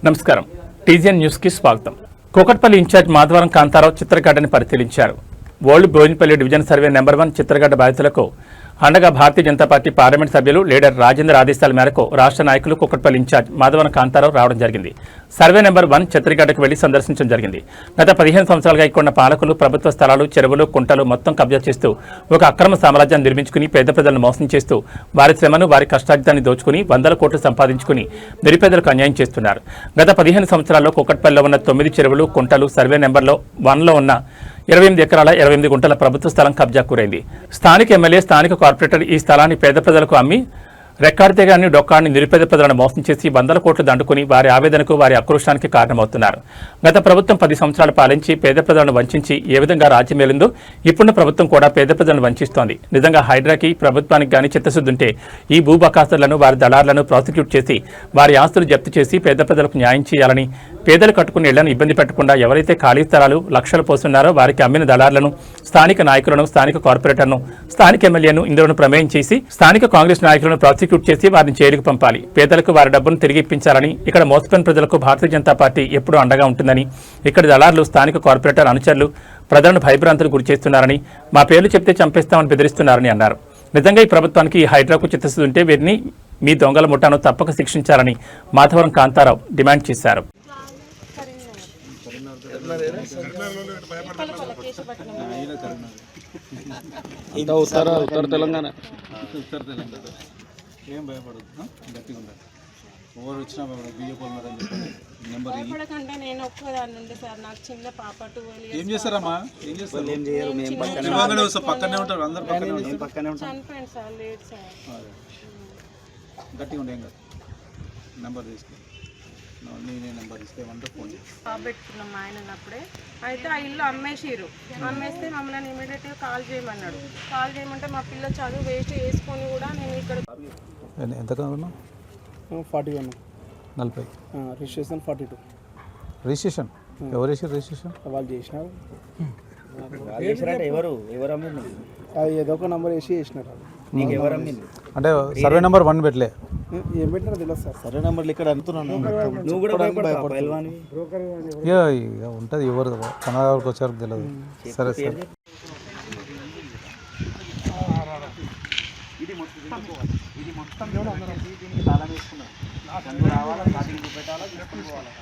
నమస్కారం. TGN news కి స్వాగతం. కూకట్పల్లి ఇన్ఛార్జ్ మాధవరం కాంతారావు చిత్రగడ్డని పరిశీలించారు. Old Bowenpally division survey number 1 Chitragadda బాధితులకు అండగా భారతీయ జనతా పార్టీ పార్లమెంట్ సభ్యులు లీడర్ రాజేంద్ర ఆదేశాల మేరకు రాష్ట్ర నాయకులు కూకట్పల్లి ఇన్ఛార్జ్ మాధవరం కాంతారావు రావడం జరిగింది. సర్వే నెంబర్ 1 చిత్రగడ్డకు వెళ్లి సందర్శించడం జరిగింది. గత 15 సంవత్సరాలుగా ఇక్కడ పాలకులు ప్రభుత్వ స్థలాలు, చెరువులు, కుంటలు మొత్తం కబ్జా చేస్తూ ఒక అక్రమ సామ్రాజ్యాన్ని నిర్మించుకుని పేద ప్రజలను మోసం చేస్తూ వారి శ్రమను, వారి కష్టార్జితాన్ని దోచుకుని వందల కోట్లు సంపాదించుకుని నిరుపేదలకు అన్యాయం చేస్తున్నారు. గత 15 సంవత్సరాల్లో కూకట్పల్లిలో ఉన్న 9 చెరువులు, కుంటలు సర్వే నెంబర్లో 1లో ఉన్న 28 ఎకరాల 28 గుంటల ప్రభుత్వ స్థలం కబ్జా కూరైంది. స్థానిక ఎమ్మెల్యే, స్థానిక కార్పొరేటర్ ఈ స్థలాన్ని పేద ప్రజలకు అమ్మి రెక్కాడితే గాని డొక్కాడిని నిరుపేద ప్రజలను మోసం చేసి వందల కోట్లు దండుకుని వారి ఆవేదనకు, వారి ఆక్రోశానికి కారణమవుతున్నారు. గత ప్రభుత్వం 10 సంవత్సరాలు పాలించి పేద ప్రజలను వంచి ఏ విధంగా రాజ్యమేలిందో ఇప్పుడున్న ప్రభుత్వం కూడా పేద ప్రజలను వంచిస్తోంది. నిజంగా హైడ్రాకి, ప్రభుత్వానికి గాని చిత్తశుద్ధి ఉంటే ఈ భూబకాస్తులను, వారి దళారులను ప్రాసిక్యూట్ చేసి వారి ఆస్తులు జప్తు చేసి పేద ప్రజలకు న్యాయం చేయాలని, పేదలు కట్టుకుని ఇళ్లను ఇబ్బంది పెట్టకుండా ఎవరైతే ఖాళీ స్థలాలు లక్షలు పోస్తున్నారో వారికి అమ్మిన దళారులను, స్థానిక నాయకులను, స్థానిక కార్పొరేటర్ను, స్థానిక ఎమ్మెల్యేను ఇందులో ప్రమేయం చేసి స్థానిక కాంగ్రెస్ నాయకులను ప్రాసిక్యూట్ చేసి వారిని జైలుకు పంపాలి. పేదలకు వారి డబ్బును తిరిగి ఇప్పించాలని, ఇక్కడ మోసపోయిన ప్రజలకు భారతీయ జనతా పార్టీ ఎప్పుడూ అండగా ఉంటుందని, ఇక్కడ దళారులు, స్థానిక కార్పొరేటర్ అనుచరులు ప్రజలను భయభ్రాంతులకు గురి చేస్తున్నారని, మా పేర్లు చెప్తే చంపేస్తామని బెదిరిస్తున్నారని అన్నారు. నిజంగా ఈ ప్రభుత్వానికి ఈ హైడ్రాకు చిత్తశుద్ధి ఉంటే వీరిని మీ దొంగల ముఠాను తప్పక శిక్షించాలని మాధవరం కాంతారావు డిమాండ్ చేశారు. ఉత్తర తెలంగాణ ఏం భయపడదు, గట్టిగా ఉండదు. ఎవరు వచ్చినా భయపడకంటే నేను ఒక్కదాన్ని ఉండే సార్. నాకు చిన్న పాప 12 ఏం చేస్తారమ్మా? ఏం చేస్తారు? పక్కనే ఉంటారు, అందరు పక్కనే ఉంటారు. చనిపోయింది సార్, లేట్ సార్. గట్టిగా ఉండే ఏం కాదు. నెంబర్ తీసుకో, నేనే నెంబర్ తీసుకోమంటే ఫోన్ పెట్టుకున్నాం ఆయన ఉన్నప్పుడే. అయితే ఆ ఇల్లు అమ్మేసిరు. అమ్మేస్తే మమ్మల్ని ఇమీడియట్గా కాల్ చేయమన్నాడు. కాల్ చేయమంటే మా పిల్ల చదువు వేస్ట్ చేసుకొని కూడా నేను ఇక్కడ ఎంత కావాలన్నా 41 40 రిజిస్ట్రేషన్ 42 రిజిస్ట్రేషన్ ఎవరు చేసారు? రిజిస్ట్రేషన్ వాళ్ళు చేసినారు. అది ఏదో ఒక నెంబర్ వేసి చేసినారు. నీకు ఎవరు అమ్మింది అంటే సర్వే నెంబర్ 1 పెట్టలే. ఏం పెట్టినారో తెలియదు సార్. సర్వే నెంబర్లు ఇక్కడ అనుకున్నాను. నువ్వు కూడా ఇక ఉంటుంది. ఎవరు కన్నడకి వచ్చారు తెలియదు. సరే సరే. ఇది మొత్తం దీనికి తాళం వేసుకున్నాం. రావాలా, స్టార్టింగ్ పెట్టాలా, తీసుకుని పోవాలా.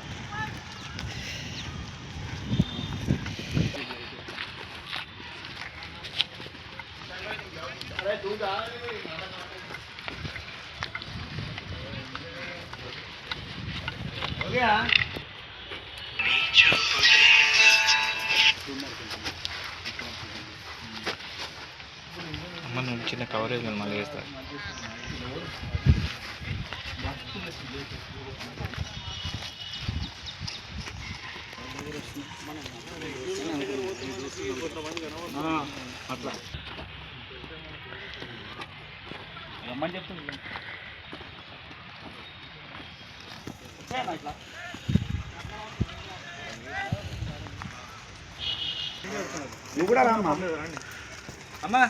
చిన్న కవరేజ్ మళ్ళీ వేస్తారు. అట్లా రమ్మని చెప్తుంది. నువ్వు కూడా రామ్మా. అమ్మా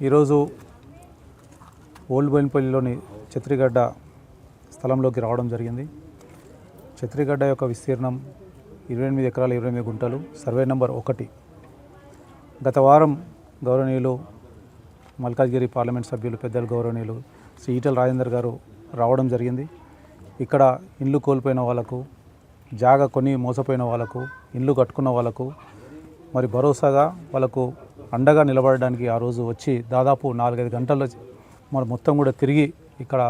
ఈరోజు ఓల్డ్ బోయినపల్లిలోని చిత్రగడ్డ స్థలంలోకి రావడం జరిగింది. చిత్రగడ్డ యొక్క విస్తీర్ణం 28 ఎకరాల 28 గుంటలు, సర్వే నెంబర్ 1. గత వారం గౌరవనీయులు మల్కాజ్గిరి పార్లమెంట్ సభ్యులు, పెద్దలు గౌరవనీయులు శ్రీ ఈటెల రాజేందర్ గారు రావడం జరిగింది. ఇక్కడ ఇండ్లు కోల్పోయిన వాళ్ళకు, జాగా కొని మోసపోయిన వాళ్ళకు, ఇండ్లు కట్టుకున్న వాళ్ళకు మరి భరోసాగా వాళ్ళకు అండగా నిలబడడానికి ఆ రోజు వచ్చి దాదాపు 4-5 గంటల్లో మరి మొత్తం కూడా తిరిగి ఇక్కడ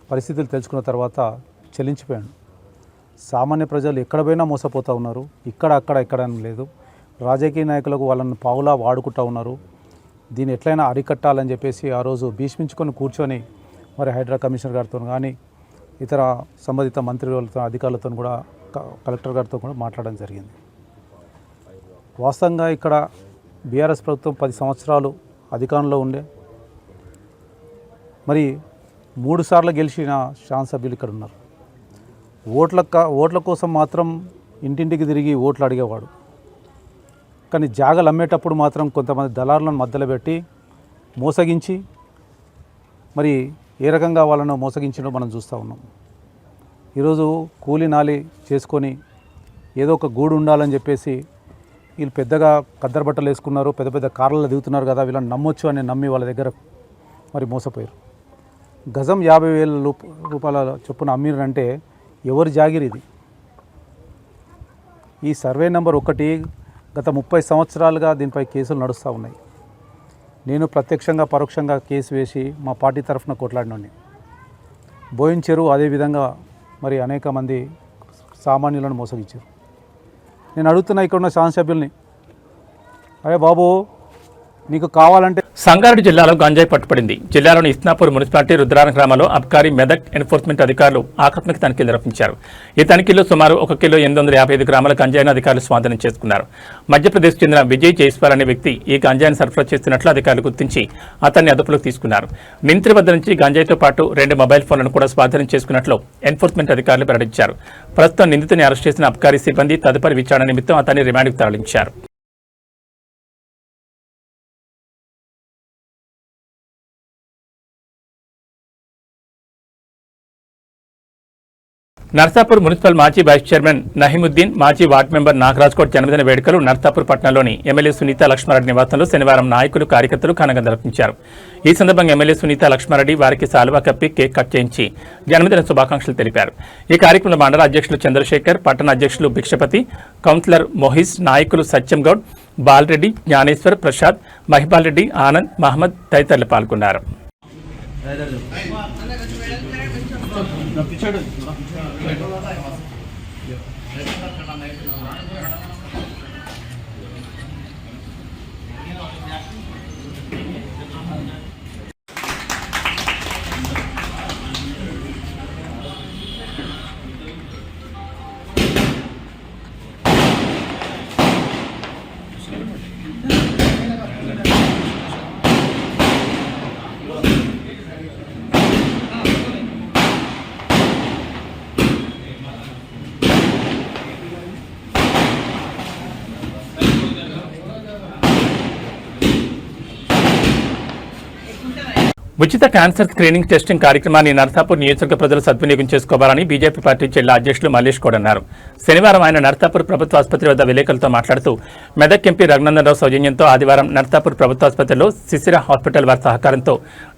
పరిస్థితులు తెలుసుకున్న తర్వాత చెల్లించిపోయాడు. సామాన్య ప్రజలు ఎక్కడ పోయినా మోసపోతూ ఉన్నారు. ఇక్కడ లేదు. రాజకీయ నాయకులకు వాళ్ళని పావులా వాడుకుంటూ ఉన్నారు. దీన్ని ఎట్లయినా అరికట్టాలని చెప్పేసి ఆ రోజు భీష్మించుకొని కూర్చొని మరి హైడ్రా కమిషనర్ గారితో కానీ ఇతర సంబంధిత మంత్రులతో, అధికారులతో కూడా, కలెక్టర్ గారితో కూడా మాట్లాడడం జరిగింది. వాస్తవంగా ఇక్కడ బీఆర్ఎస్ ప్రభుత్వం 10 సంవత్సరాలు అధికారంలో ఉండే మరి 3 సార్లు గెలిచిన శాసనసభ్యులు ఇక్కడ ఉన్నారు. ఓట్ల కోసం మాత్రం ఇంటింటికి తిరిగి ఓట్లు అడిగేవాడు. కానీ జాగాలు అమ్మేటప్పుడు మాత్రం కొంతమంది దళారులను మధ్యలో పెట్టి మోసగించి మరి ఏ రకంగా వాళ్ళను మోసగించినో మనం చూస్తూ ఉన్నాం. ఈరోజు కూలి నాలి చేసుకొని ఏదో ఒక గూడు ఉండాలని చెప్పేసి వీళ్ళు పెద్దగా కద్దరు బట్టలు వేసుకున్నారు, పెద్ద పెద్ద కార్లలో దిగుతున్నారు కదా, వీళ్ళని నమ్మొచ్చు అని నమ్మి వాళ్ళ దగ్గర మరి మోసపోయారు. గజం 50,000 రూపాయల చొప్పున అమ్మిరంటే ఎవరి జాగిరి ఇది? ఈ సర్వే నెంబర్ 1 గత 30 సంవత్సరాలుగా దీనిపై కేసులు నడుస్తూ ఉన్నాయి. నేను ప్రత్యక్షంగా పరోక్షంగా కేసు వేసి మా పార్టీ తరఫున కొట్లాడినండి. బోయించారు, అదేవిధంగా మరి అనేక మంది సామాన్యులను మోసగించారు. నేను అడుగుతున్నా ఇక్కడ ఉన్న శాసనసభ్యుల్ని, అరే బాబు నీకు కావాలంటే. సంగారెడ్డి జిల్లాలో గంజాయి పట్టుబడింది. జిల్లాలోని ఇస్నాపూర్ మున్సిపాలిటీ రుద్రారం గ్రామంలో అబ్కారీ మెదక్ ఎన్ఫోర్స్మెంట్ అధికారులు ఆకస్మిక తనిఖీలు నిర్వహించారు. ఈ తనిఖీల్లో సుమారు 1 కిలో 855 గ్రాముల గంజాయిని అధికారులు స్వాధీనం చేసుకున్నారు. మధ్యప్రదేశ్ చెందిన విజయ్ జైస్వాల్ అనే వ్యక్తి ఈ గంజాయిని సరఫరా చేస్తున్నట్లు అధికారులు గుర్తించి అతన్ని అదుపులోకి తీసుకున్నారు. నిందితుడి వద్ద నుంచి గంజాయితో పాటు 2 మొబైల్ ఫోన్లను కూడా స్వాధీనం చేసుకున్నట్లు ఎన్ఫోర్స్మెంట్ అధికారులు వెల్లడించారు. ప్రస్తుతం నిందితుని అరెస్ట్ చేసిన అబ్కారీ సిబ్బంది తదుపరి విచారణ నిమిత్తం అతన్ని రిమాండ్కు తరలించారు. నర్సాపూర్ మున్సిపల్ మాజీ వైస్ చైర్మన్ నహీముద్దీన్, మాజీ వార్డు మెంబర్ నాగరాజ్కోట్ జన్మదిన వేడుకలు నర్సాపూర్ పట్టణంలోని ఎమ్మెల్యే సునీత లక్ష్మారెడ్డి నివాసంలో శనివారం నాయకులు, కార్యకర్తలు ఘనంగా నిర్వహించారు. ఈ సందర్భంగా ఎమ్మెల్యే సునీత లక్ష్మారెడ్డి వారికి సాలువా కప్పి కేక్ కట్ చేయించి జన్మదిన శుభాకాంక్షలు తెలిపారు. ఈ కార్యక్రమంలో మండల అధ్యక్షులు చంద్రశేఖర్, పట్టణ అధ్యక్షులు భిక్షపతి, కౌన్సిలర్ మొహిస్, నాయకులు సత్యం గౌడ్, బాలరెడ్డి, జ్ఞానేశ్వర్, ప్రసాద్, మహిపాల్ రెడ్డి, ఆనంద్, మహమ్మద్ తదితరులు పాల్గొన్నారు. ఉచిత క్యాన్సర్ స్క్రీనింగ్ టెస్టింగ్ కార్యక్రమాన్ని నర్సాపూర్ నియోజకవర్గ ప్రజలు సద్వినియోగం చేసుకోవాలని బీజేపీ పార్టీ జిల్లా అధ్యక్షులు మల్లేష్ గౌడ్ అన్నారు. శనివారం ఆయన నర్సాపూర్ ప్రభుత్వ ఆసుపత్రి వద్ద విలేకరులతో మాట్లాడుతూ మెదక్ ఎంపీ రఘునందన్ రావు సౌజన్యంతో ఆదివారం నర్సాపూర్ ప్రభుత్వ ఆసుపత్రిలో సిసిరా హాస్పిటల్ వారి సహకారంతో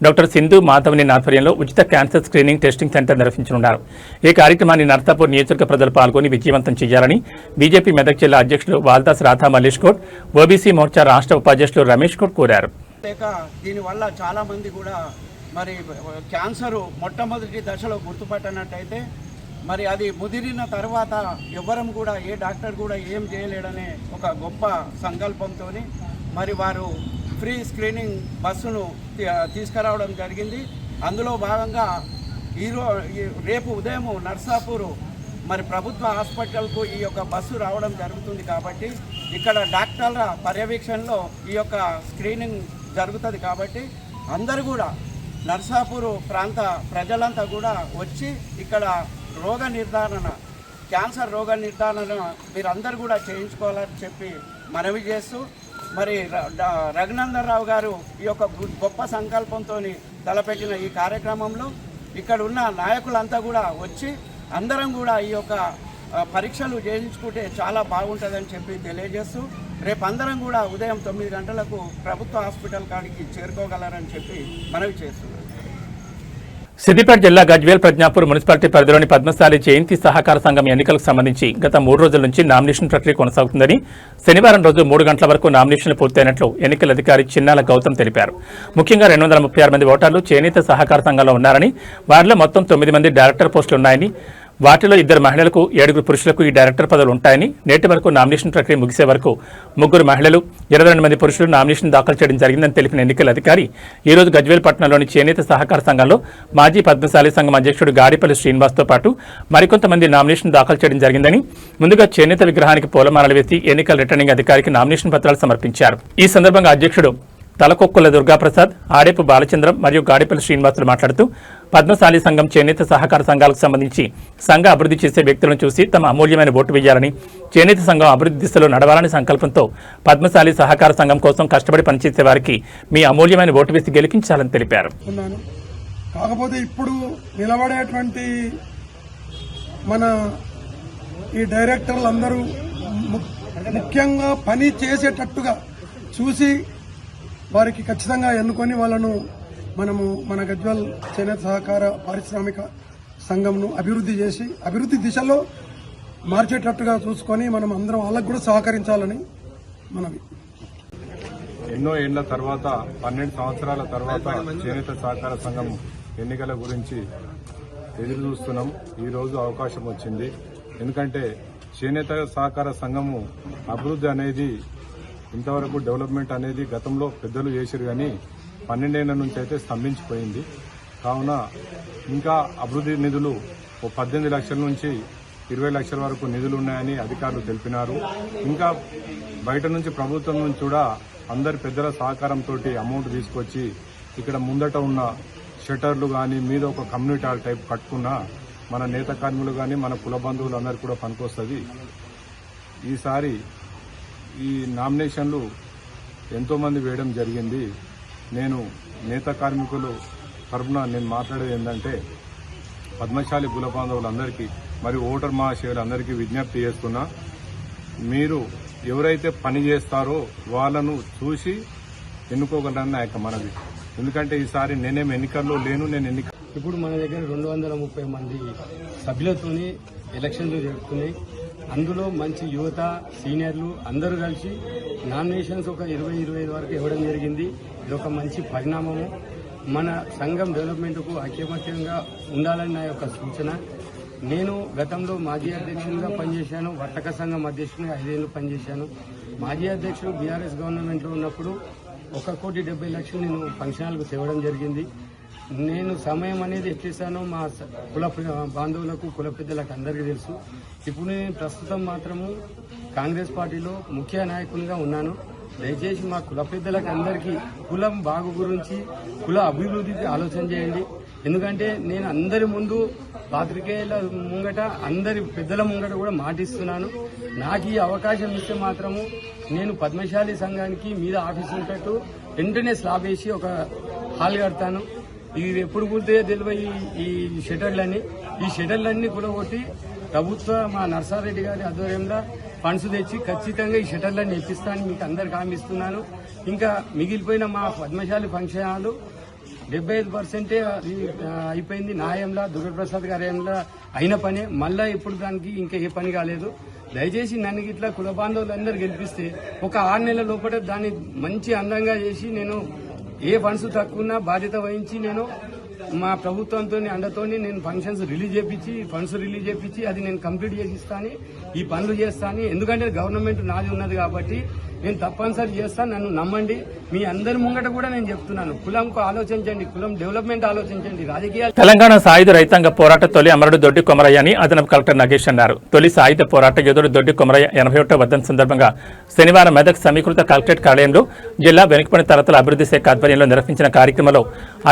డాక్టర్ సింధు మాధవని ఆధ్వర్యంలో ఉచిత క్యాన్సర్ స్క్రీనింగ్ టెస్టింగ్ సెంటర్ నిర్వహించనున్నారు. ఈ కార్యక్రమాన్ని నర్సాపూర్ నియోజకవర్గ ప్రజలు పాల్గొని విజయవంతం చేయాలని బీజేపీ మెదక్ జిల్లా అధ్యక్షులు వాల్దాస్ రాధా మల్లేష్ గౌడ్, ఓబీసీ మోర్చా రాష్ట్ర ఉపాధ్యక్షులు రమేష్ గౌడ్ కోరారు. దీనివల్ల చాలామంది కూడా మరి క్యాన్సరు మొట్టమొదటి దశలో గుర్తుపట్టినట్టయితే మరి అది ముదిరిన తర్వాత ఎవ్వరం కూడా ఏ డాక్టర్ కూడా ఏం చేయలేడనే ఒక గొప్ప సంకల్పంతో మరి వారు ఫ్రీ స్క్రీనింగ్ బస్సును తీసుకురావడం జరిగింది. అందులో భాగంగా రేపు ఉదయం నర్సాపూరు మరి ప్రభుత్వ హాస్పిటల్కు ఈ యొక్క బస్సు రావడం జరుగుతుంది. కాబట్టి ఇక్కడ డాక్టర్ల పర్యవేక్షణలో ఈ యొక్క స్క్రీనింగ్ జరుగుతుంది. కాబట్టి అందరూ కూడా నర్సాపూరు ప్రాంత ప్రజలంతా కూడా వచ్చి ఇక్కడ రోగ నిర్ధారణ, క్యాన్సర్ రోగ నిర్ధారణ మీరందరూ కూడా చేయించుకోవాలని చెప్పి మనవి చేస్తూ మరి రఘునందన్ రావు గారు ఈ యొక్క గొప్ప సంకల్పంతో తలపెట్టిన ఈ కార్యక్రమంలో ఇక్కడ ఉన్న నాయకులంతా కూడా వచ్చి అందరం కూడా ఈ యొక్క పరీక్షలు చేయించుకుంటే చాలా బాగుంటుందని చెప్పి తెలియజేస్తూ రేపు అందరం కూడా ఉదయం 9 గంటలకు ప్రభుత్వ హాస్పిటల్ కాడికి చేరుకోగలరని చెప్పి మనవి చేస్తున్నాం. సిద్దిపేట జిల్లా గజ్వేల్ ప్రజ్ఞాపూర్ మున్సిపాలిటీ పరిధిలోని పద్మశాలి జయంతి సహకార సంఘం ఎన్నికలకు సంబంధించి గత 3 రోజుల నుంచి నామినేషన్ ప్రక్రియ కొనసాగుతుందని, శనివారం రోజు 3 గంటల వరకు నామినేషన్లు పూర్తయినట్లు ఎన్నికల అధికారి చిన్నాల గౌతమ్ తెలిపారు. ముఖ్యంగా 236 మంది ఓటర్లు చేనేత సహకార సంఘంలో ఉన్నారని, వారిలో మొత్తం 9 మంది డైరెక్టర్ పోస్టులు ఉన్నాయని, వాటిలో 2 మహిళలకు 7 పురుషులకు ఈ డైరెక్టర్ పదవులు ఉంటాయని, నేటి వరకు నామినేషన్ ప్రక్రియ ముగిసే వరకు 3 మహిళలు 22 మంది పురుషులు నామినేషన్ దాఖలు చేయడం జరిగిందని తెలిపిన ఎన్నికల అధికారి ఈ రోజు గజ్వేల్ పట్టణంలోని చేనేత సహకార సంఘంలో మాజీ పద్మశాలి సంఘం అధ్యక్షుడు గాడిపల్లి శ్రీనివాస్తో పాటు మరికొంతమంది నామినేషన్ దాఖలు చేయడం జరిగిందని, ముందుగా చేనేత విగ్రహానికి పూలమాలలు వేసి ఎన్నికల రిటర్నింగ్ అధికారికి నామినేషన్ పత్రాలు సమర్పించారు. ఈ సందర్భంగా అధ్యక్షుడు తలకొక్కుల దుర్గాప్రసాద్, ఆడేపు బాలచంద్రం మరియు గాడిపల్లి శ్రీనివాసులు మాట్లాడుతూ పద్మశాలి సంఘం చేనేత సహకార సంఘాలకు సంబంధించి సంఘ అభివృద్ధి చేసే వ్యక్తులను చూసి తమ అమూల్యమైన ఓటు వేయాలని, చేనేత సంఘం అభివృద్ధి దిశలో నడవాలని సంకల్పంతో పద్మశాలి సహకార సంఘం కోసం కష్టపడి పనిచేసే వారికి మీ అమూల్యమైన ఓటు వేసి గెలిపించాలని తెలిపారు. కాకపోతే ఇప్పుడు నిలబడేటువంటి మన ఈ డైరెక్టర్లు అందరూ ముఖ్యంగా పని చేసేటట్టుగా చూసి వారికి ఖచ్చితంగా ఎన్నుకొని వాళ్ళను మనము మన గజ్వల్ చేనేత సహకార పారిశ్రామిక సంఘంను అభివృద్ధి చేసి అభివృద్ధి దిశలో మార్చేటట్టుగా చూసుకొని మనం అందరం వాళ్ళకు కూడా సహకరించాలని మనవి. ఎన్నో ఏళ్ల తర్వాత 12 సంవత్సరాల తర్వాత చేనేత సహకార సంఘం ఎన్నికల గురించి ఎదురు చూస్తున్నాం. ఈరోజు అవకాశం వచ్చింది. ఎందుకంటే చేనేత సహకార సంఘము అభివృద్ధి అనేది ఇంతవరకు డెవలప్మెంట్ అనేది గతంలో పెద్దలు చేశారు, కానీ 12 ఏళ్ల నుంచి అయితే స్తంభించిపోయింది. కావున ఇంకా అభివృద్ధి నిధులు 18 లక్షల నుంచి 20 లక్షల వరకు నిధులు ఉన్నాయని అధికారులు తెలిపినారు. ఇంకా బయట నుంచి ప్రభుత్వం నుంచి కూడా అందరి పెద్దల సహకారంతో అమౌంట్ తీసుకొచ్చి ఇక్కడ ముందట ఉన్న షట్టర్లు కానీ మీద ఒక కమ్యూనిటీ హాల్ టైప్ కట్టుకున్న మన నేత కార్మికులు కానీ మన కుల బంధువులు అందరూ కూడా పనికొస్తుంది. ఈసారి ఈ నామినేషన్లు ఎంతోమంది వేయడం జరిగింది. నేను నేత కార్మికులు తరఫున నేను మాట్లాడేది ఏంటంటే పద్మశాలి కుల బాంధవులందరికీ మరియు ఓటర్ మహాశయులందరికీ విజ్ఞప్తి చేస్తున్నా, మీరు ఎవరైతే పని చేస్తారో వాళ్ళను చూసి ఎన్నుకోగలరని నా యొక్క మనవి. ఎందుకంటే ఈసారి నేనేం ఎన్నికల్లో లేను. నేను ఇప్పుడు మన దగ్గర 230 మంది సభ్యులతోని ఎలక్షన్లు జరుపుతున్నాయి. అందులో మంచి యువత, సీనియర్లు అందరూ కలిసి నామినేషన్స్ ఒక 20-25 వరకు ఇవ్వడం జరిగింది. ఇది ఒక మంచి పరిణామము. మన సంఘం డెవలప్మెంట్కు ఐకమత్యంగా ఉండాలని నా యొక్క సూచన. నేను గతంలో మాజీ అధ్యక్షునిగా పనిచేశాను. వర్తక సంఘం అధ్యక్షునిగా 5 ఏళ్లు పనిచేశాను. మాజీ అధ్యక్షుడు బీఆర్ఎస్ గవర్నమెంట్లో ఉన్నప్పుడు 1,70,00,000 నేను ఫంక్షన్లకు తేవడం జరిగింది. నేను సమయం అనేది ఎట్లేసానో మా కుల బాంధవులకు, కుల పెద్దలకు అందరికీ తెలుసు. ఇప్పుడు నేను ప్రస్తుతం మాత్రము కాంగ్రెస్ పార్టీలో ముఖ్య నాయకునిగా ఉన్నాను. దయచేసి మా కుల పెద్దలకు అందరికీ కులం బాగు గురించి, కుల అభివృద్ధికి ఆలోచన చేయండి. ఎందుకంటే నేను అందరి ముందు పాత్రికేయుల ముంగట, అందరి పెద్దల ముంగట కూడా మాటిస్తున్నాను. నాకు ఈ అవకాశం ఇస్తే మాత్రము నేను పద్మశాలి సంఘానికి మీద ఆఫీస్ ఉంటట్టు వెంటనే స్లాబ్ వేసి ఒక హాల్ కడతాను. ఇవి ఎప్పుడు కూర్తాయో తెలియ ఈ షెటర్లన్నీ కూడగొట్టి ప్రభుత్వ మా నర్సారెడ్డి గారి ఆధ్వర్యంలో ఫండ్స్ తెచ్చి ఖచ్చితంగా ఈ షెటర్లన్నీ ఇప్పిస్తానని మీకు అందరికి హామీ ఇస్తున్నాను. ఇంకా మిగిలిపోయిన మా పద్మశాలి ఫంక్షన్ హాలు 75% అయిపోయింది. నాయంలో దుర్గాప్రసాద్ గారి హయాంలో అయిన పనే. మళ్ళా ఇప్పుడు దానికి ఇంకా ఏ పని కాలేదు. దయచేసి నన్ను ఇట్లా కుల బాంధవులందరూ గెలిపిస్తే ఒక 6 నెలల లోపల దాన్ని మంచి అందంగా చేసి నేను ఏ ఫండ్స్ తక్కువన్నా బాధ్యత వహించి నేను మా ప్రభుత్వంతో అండతో నేను ఫండ్స్ రిలీజ్ చేపించి అది నేను కంప్లీట్ చేసి ఇస్తాను. ఈ పనులు చేస్తాను. ఎందుకంటే గవర్నమెంట్ నాది ఉన్నది కాబట్టి నేను తప్పనిసరి చేస్తాను. నన్ను నమ్మండి. మీ అందరి ముంగట కూడా నేను చెప్తున్నాను, కులంకు ఆలోచించండి, కులం డెవలప్మెంట్ ఆలోచించండి. రాజకీయాలు. తెలంగాణ సాయుధ రైతాంగ పోరాట తొలి అమరుడు దొడ్డి కొమరయ్య అని అదనపు కలెక్టర్ నగేష్ అన్నారు. తొలి సాయుధ పోరాట యోధుడు దొడ్డి కొమరయ్య 81వ వర్ధంతి సందర్భంగా శనివారం మెదక్ సమీకృత కలెక్టరేట్ కార్యాలయంలో జిల్లా వెనుకబడిన తరగతుల అభివృద్ధి శాఖ ఆధ్వర్యంలో నిర్వహించిన కార్యక్రమంలో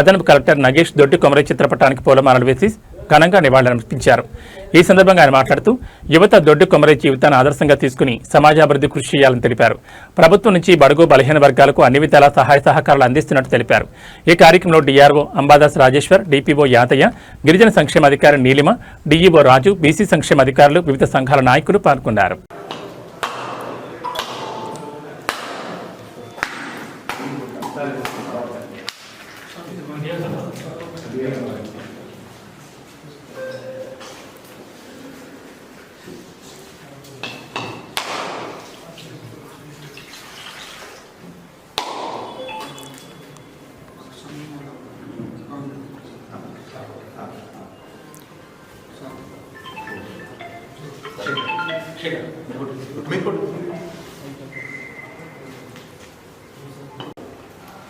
అదనపు కలెక్టర్ నగేష్ దొడ్డి కొమరయ్య చిత్రపటానికి పూలమాలలు వేసి ఘనంగా నివాళులర్పించారు. ఈ సందర్భంగా ఆయన మాట్లాడుతూ యువత దొడ్డి కొమరయ్య జీవితాన్ని ఆదర్శంగా తీసుకుని సమాజాభివృద్ధి కృషి చేయాలని తెలిపారు. ప్రభుత్వం నుంచి బడుగు బలహీన వర్గాలకు అన్ని విధాలా సహాయ సహకారాలు అందిస్తున్నట్టు తెలిపారు. ఈ కార్యక్రమంలో డీఆర్ఓ అంబాదాస్ రాజేశ్వర్, డిపిఓ యాదయ్య, గిరిజన సంక్షేమ అధికారి నీలిమ, డీఈఓ రాజు, బీసీ సంక్షేమ అధికారులు, వివిధ సంఘాల నాయకులు పాల్గొన్నారు.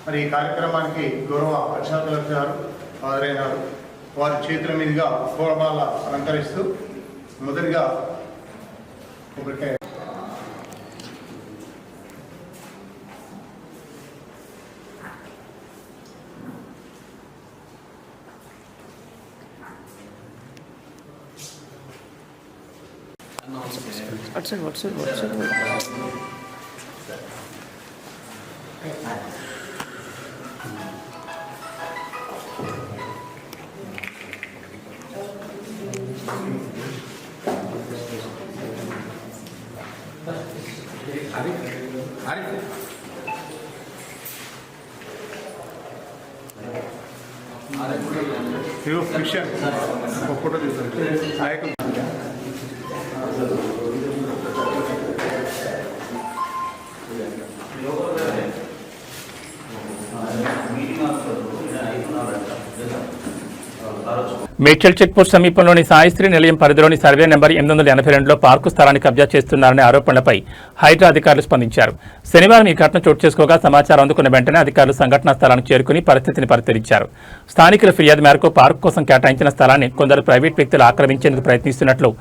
మరి ఈ కార్యక్రమానికి గౌరవ అడిషనల్ కలెక్టర్ గారు హాజరైనారు. వారి చేతుల మీదుగా పూలమాల అలంకరిస్తూ మొదటిగా ఒకటే ఫిక్షన్ ఒక ఫోటో తీసాను. మేడ్చల్ చెక్పోస్ట్ సమీపంలోని సాయిశ్రీ నిలయం పరిధిలోని సర్వే నెంబర్ 882లో పార్కు స్థలాన్ని కబ్జా చేస్తున్నారనే ఆరోపణలపై హైడ్రా అధికారులు స్పందించారు. శనివారం ఈ ఘటన చోటు చేసుకోగా సమాచారం అందుకున్న వెంటనే అధికారులు సంఘటనా స్థలానికి చేరుకుని పరిస్థితిని పరిశీలించారు. స్థానికుల ఫిర్యాదు మేరకు పార్కు కోసం కేటాయించిన స్థలాన్ని కొందరు ప్రైవేట్ వ్యక్తులు ఆక్రమించేందుకు ప్రయత్నిస్తున్నట్లు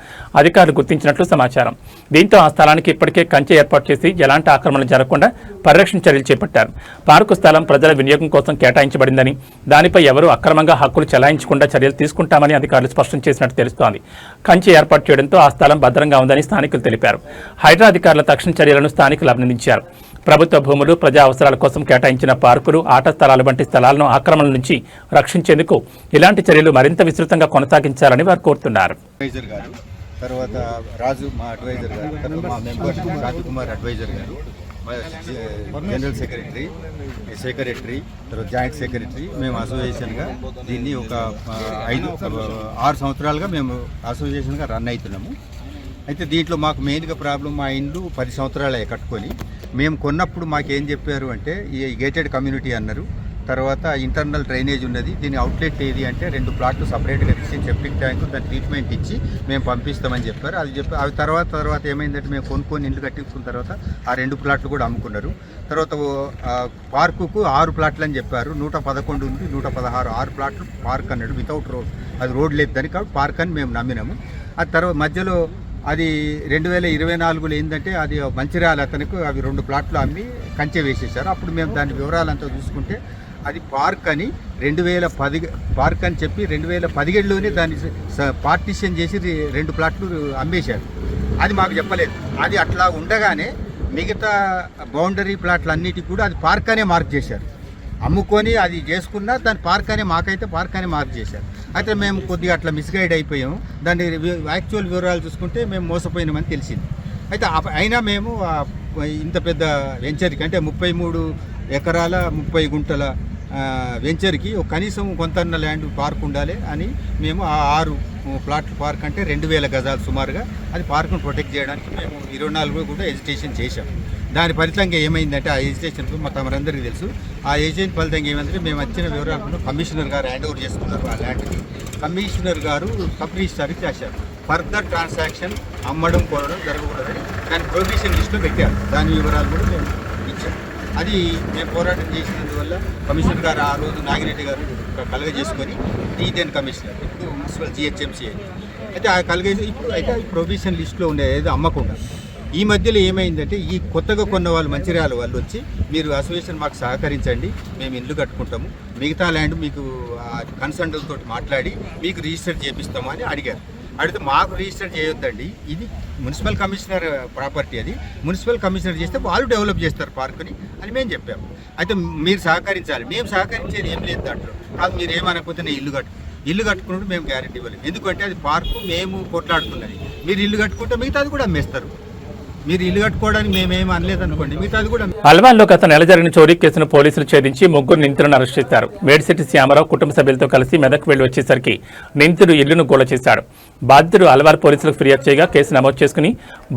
అధికారులు గుర్తించినట్లు సమాచారం. దీంతో ఆ స్థలానికి ఇప్పటికే కంచె ఏర్పాటు చేసి ఎలాంటి ఆక్రమణలు జరగకుండా పరిరక్షణ చర్యలు చేపట్టారు. పార్కు స్థలం ప్రజల వినియోగం కోసం కేటాయించబడిందని, దానిపై ఎవరూ అక్రమంగా హక్కులు చెలాయించకుండా చర్యలు తీసుకుంటామని అధికారులు స్పష్టం చేసినట్టు తెలుస్తోంది. కంచె ఏర్పాటు చేయడంతో ఆ స్థలం భద్రంగా ఉందని స్థానికులు తెలిపారు. హైడ్రా అధికారుల తక్షణ చర్యలను స్థానికులు అభినందించారు. ప్రభుత్వ భూములు, ప్రజా అవసరాల కోసం కేటాయించిన పార్కులు, ఆట స్థలాలు వంటి స్థలాలను ఆక్రమణల నుంచి రక్షించేందుకు ఇలాంటి చర్యలు మరింత విస్తృతంగా కొనసాగించాలని వారు కోరుతున్నారు. తర్వాత రాజు మా అడ్వైజర్ గారు, తర్వాత మా మెంబర్ రాజకుమార్ అడ్వైజర్ గారు, జనరల్ సెక్రటరీ, తర్వాత జాయింట్ సెక్రటరీ, మేము అసోసియేషన్గా దీన్ని ఒక 6 సంవత్సరాలుగా మేము అసోసియేషన్గా రన్ అవుతున్నాము. అయితే దీంట్లో మాకు మెయిన్గా ప్రాబ్లం, మా ఇండ్లు 10 సంవత్సరాలే కట్టుకొని మేము కొన్నప్పుడు మాకేం చెప్పారు అంటే ఈ గేటెడ్ కమ్యూనిటీ అన్నారు. తర్వాత ఇంటర్నల్ డ్రైనేజ్ ఉన్నది, దీని అవుట్లెట్ ఏది అంటే 2 ప్లాట్లు సపరేట్గా తీసి సెప్టిక్ ట్యాంకు దాని ట్రీట్మెంట్ ఇచ్చి మేము పంపిస్తామని చెప్పారు. అది అవి తర్వాత ఏమైందంటే మేము కొనుక్కొని ఇల్లు కట్టించుకున్న తర్వాత ఆ 2 ప్లాట్లు కూడా అమ్ముకున్నారు. తర్వాత పార్కుకు 6 ప్లాట్లు అని చెప్పారు. 111 ఉంది, 116, 6 ప్లాట్లు పార్క్ అన్నాడు వితౌట్ రోడ్. అది రోడ్ లేదు దానికి, కాబట్టి పార్క్ అని మేము నమ్మినాము. ఆ తర్వాత మధ్యలో అది 2024లో ఏంటంటే అది మంచిర్యాల అతనికి అవి 2 ప్లాట్లు అమ్మి కంచె వేసేసారు. అప్పుడు మేము దాని వివరాలంతా చూసుకుంటే అది పార్క్ అని 2010 పార్క్ అని చెప్పి 2017లోనే దాన్ని పార్టిషన్ చేసి 2 ప్లాట్లు అమ్మేశారు. అది మాకు చెప్పలేదు. అది అట్లా ఉండగానే మిగతా బౌండరీ ప్లాట్లు అన్నిటికి కూడా అది పార్క్ అనే మార్క్ చేశారు. అమ్ముకొని అది చేసుకున్నా దాని పార్క్ అనే మాకైతే పార్క్ అనే మార్క్ చేశారు. అయితే మేము కొద్దిగా అట్లా మిస్గైడ్ అయిపోయాము. దాని యాక్చువల్ వివరాలు చూసుకుంటే మేము మోసపోయినామని తెలిసింది. అయితే అయినా మేము ఇంత పెద్ద వెంచర్కి అంటే 33 ఎకరాల 30 గుంటల వెంచర్కి కనీసం కొంతన్న ల్యాండ్ పార్క్ ఉండాలి అని మేము ఆ 6 ప్లాట్ల పార్క్ అంటే 2000 గజాలు సుమారుగా అది పార్కును ప్రొటెక్ట్ చేయడానికి మేము 24 కూడా ఎజిటేషన్ చేశాం. దాని ఫలితంగా ఏమైందంటే ఆ ఎజిటేషన్కు తమరందరికీ తెలుసు. ఆ ఎజిటేషన్ ఫలితంగా ఏమైందంటే మేము వచ్చిన వివరాలను కమిషనర్ గారు హ్యాండ్ ఓవర్ చేసుకున్నారు. ఆ ల్యాండ్కి కమిషనర్ గారు సబ్ రిజిస్ట్రార్కి చేశారు. ఫర్దర్ ట్రాన్సాక్షన్ అమ్మడం కొనడం జరగకూడదని దాని ప్రొహిబిషన్ లిస్టులో పెట్టారు. దాని వివరాలు కూడా మేము ఇచ్చాం. అది మేము పోరాటం చేసినందువల్ల కమిషనర్ గారు ఆ రోజు నాగిరెడ్డి గారు కలగజేసుకొని డీటెయిన్ కమిషనర్, ఇప్పుడు మున్సిపల్ GHMC అయితే ఆ కలగజేసి ఇప్పుడు అయితే ప్రొహిబిషన్ లిస్టులో ఉండేది ఏదో అమ్మకుండా. ఈ మధ్యలో ఏమైందంటే ఈ కొత్తగా కొన్న వాళ్ళు మంచిర్యాల వాళ్ళు వచ్చి మీరు అసోసియేషన్ మాకు సహకరించండి, మేము ఇల్లు కట్టుకుంటాము, మిగతా ల్యాండ్ మీకు కన్సల్టెంట్తో మాట్లాడి మీకు రిజిస్టర్ చేపిస్తాము అని అడిగారు. అడిగితే మాకు రిజిస్టర్ చేయొద్దండి, ఇది మున్సిపల్ కమిషనర్ ప్రాపర్టీ, అది మున్సిపల్ కమిషనర్ చేస్తే వాళ్ళు డెవలప్ చేస్తారు పార్కుని అని మేము చెప్పాము. అయితే మీరు సహకరించాలి. మేము సహకరించేది ఏం లేదు దాంట్లో. కాదు మీరు ఏమనకపోతే నేను ఇల్లు కట్టుకున్నట్టు మేము గ్యారెంటీ ఇవ్వలేము. ఎందుకంటే అది పార్కు మేము కొట్లాడుతున్నది. మీరు ఇల్లు కట్టుకుంటే మిగతాది కూడా అమ్మేస్తారు. మీరు ఇల్లు కట్టుకోవడానికి మేమేం అనలేదు అనుకోండి, మిగతాది కూడా. అల్వాన్లో గత నెల జరిగిన చోరీ కేసును పోలీసులు ఛేదించి 3 నిందితులను అరెస్ట్ చేశారు. మేడిశెట్టి శ్యామరావు కుటుంబ సభ్యులతో కలిసి మెదక్ వెళ్లి వచ్చేసరికి నిందితుడు ఇల్లును గోల చేశాడు. బాధితుడు అల్వార్ పోలీసులకు ఫిర్యాదు చేయగా కేసు నమోదు చేసుకుని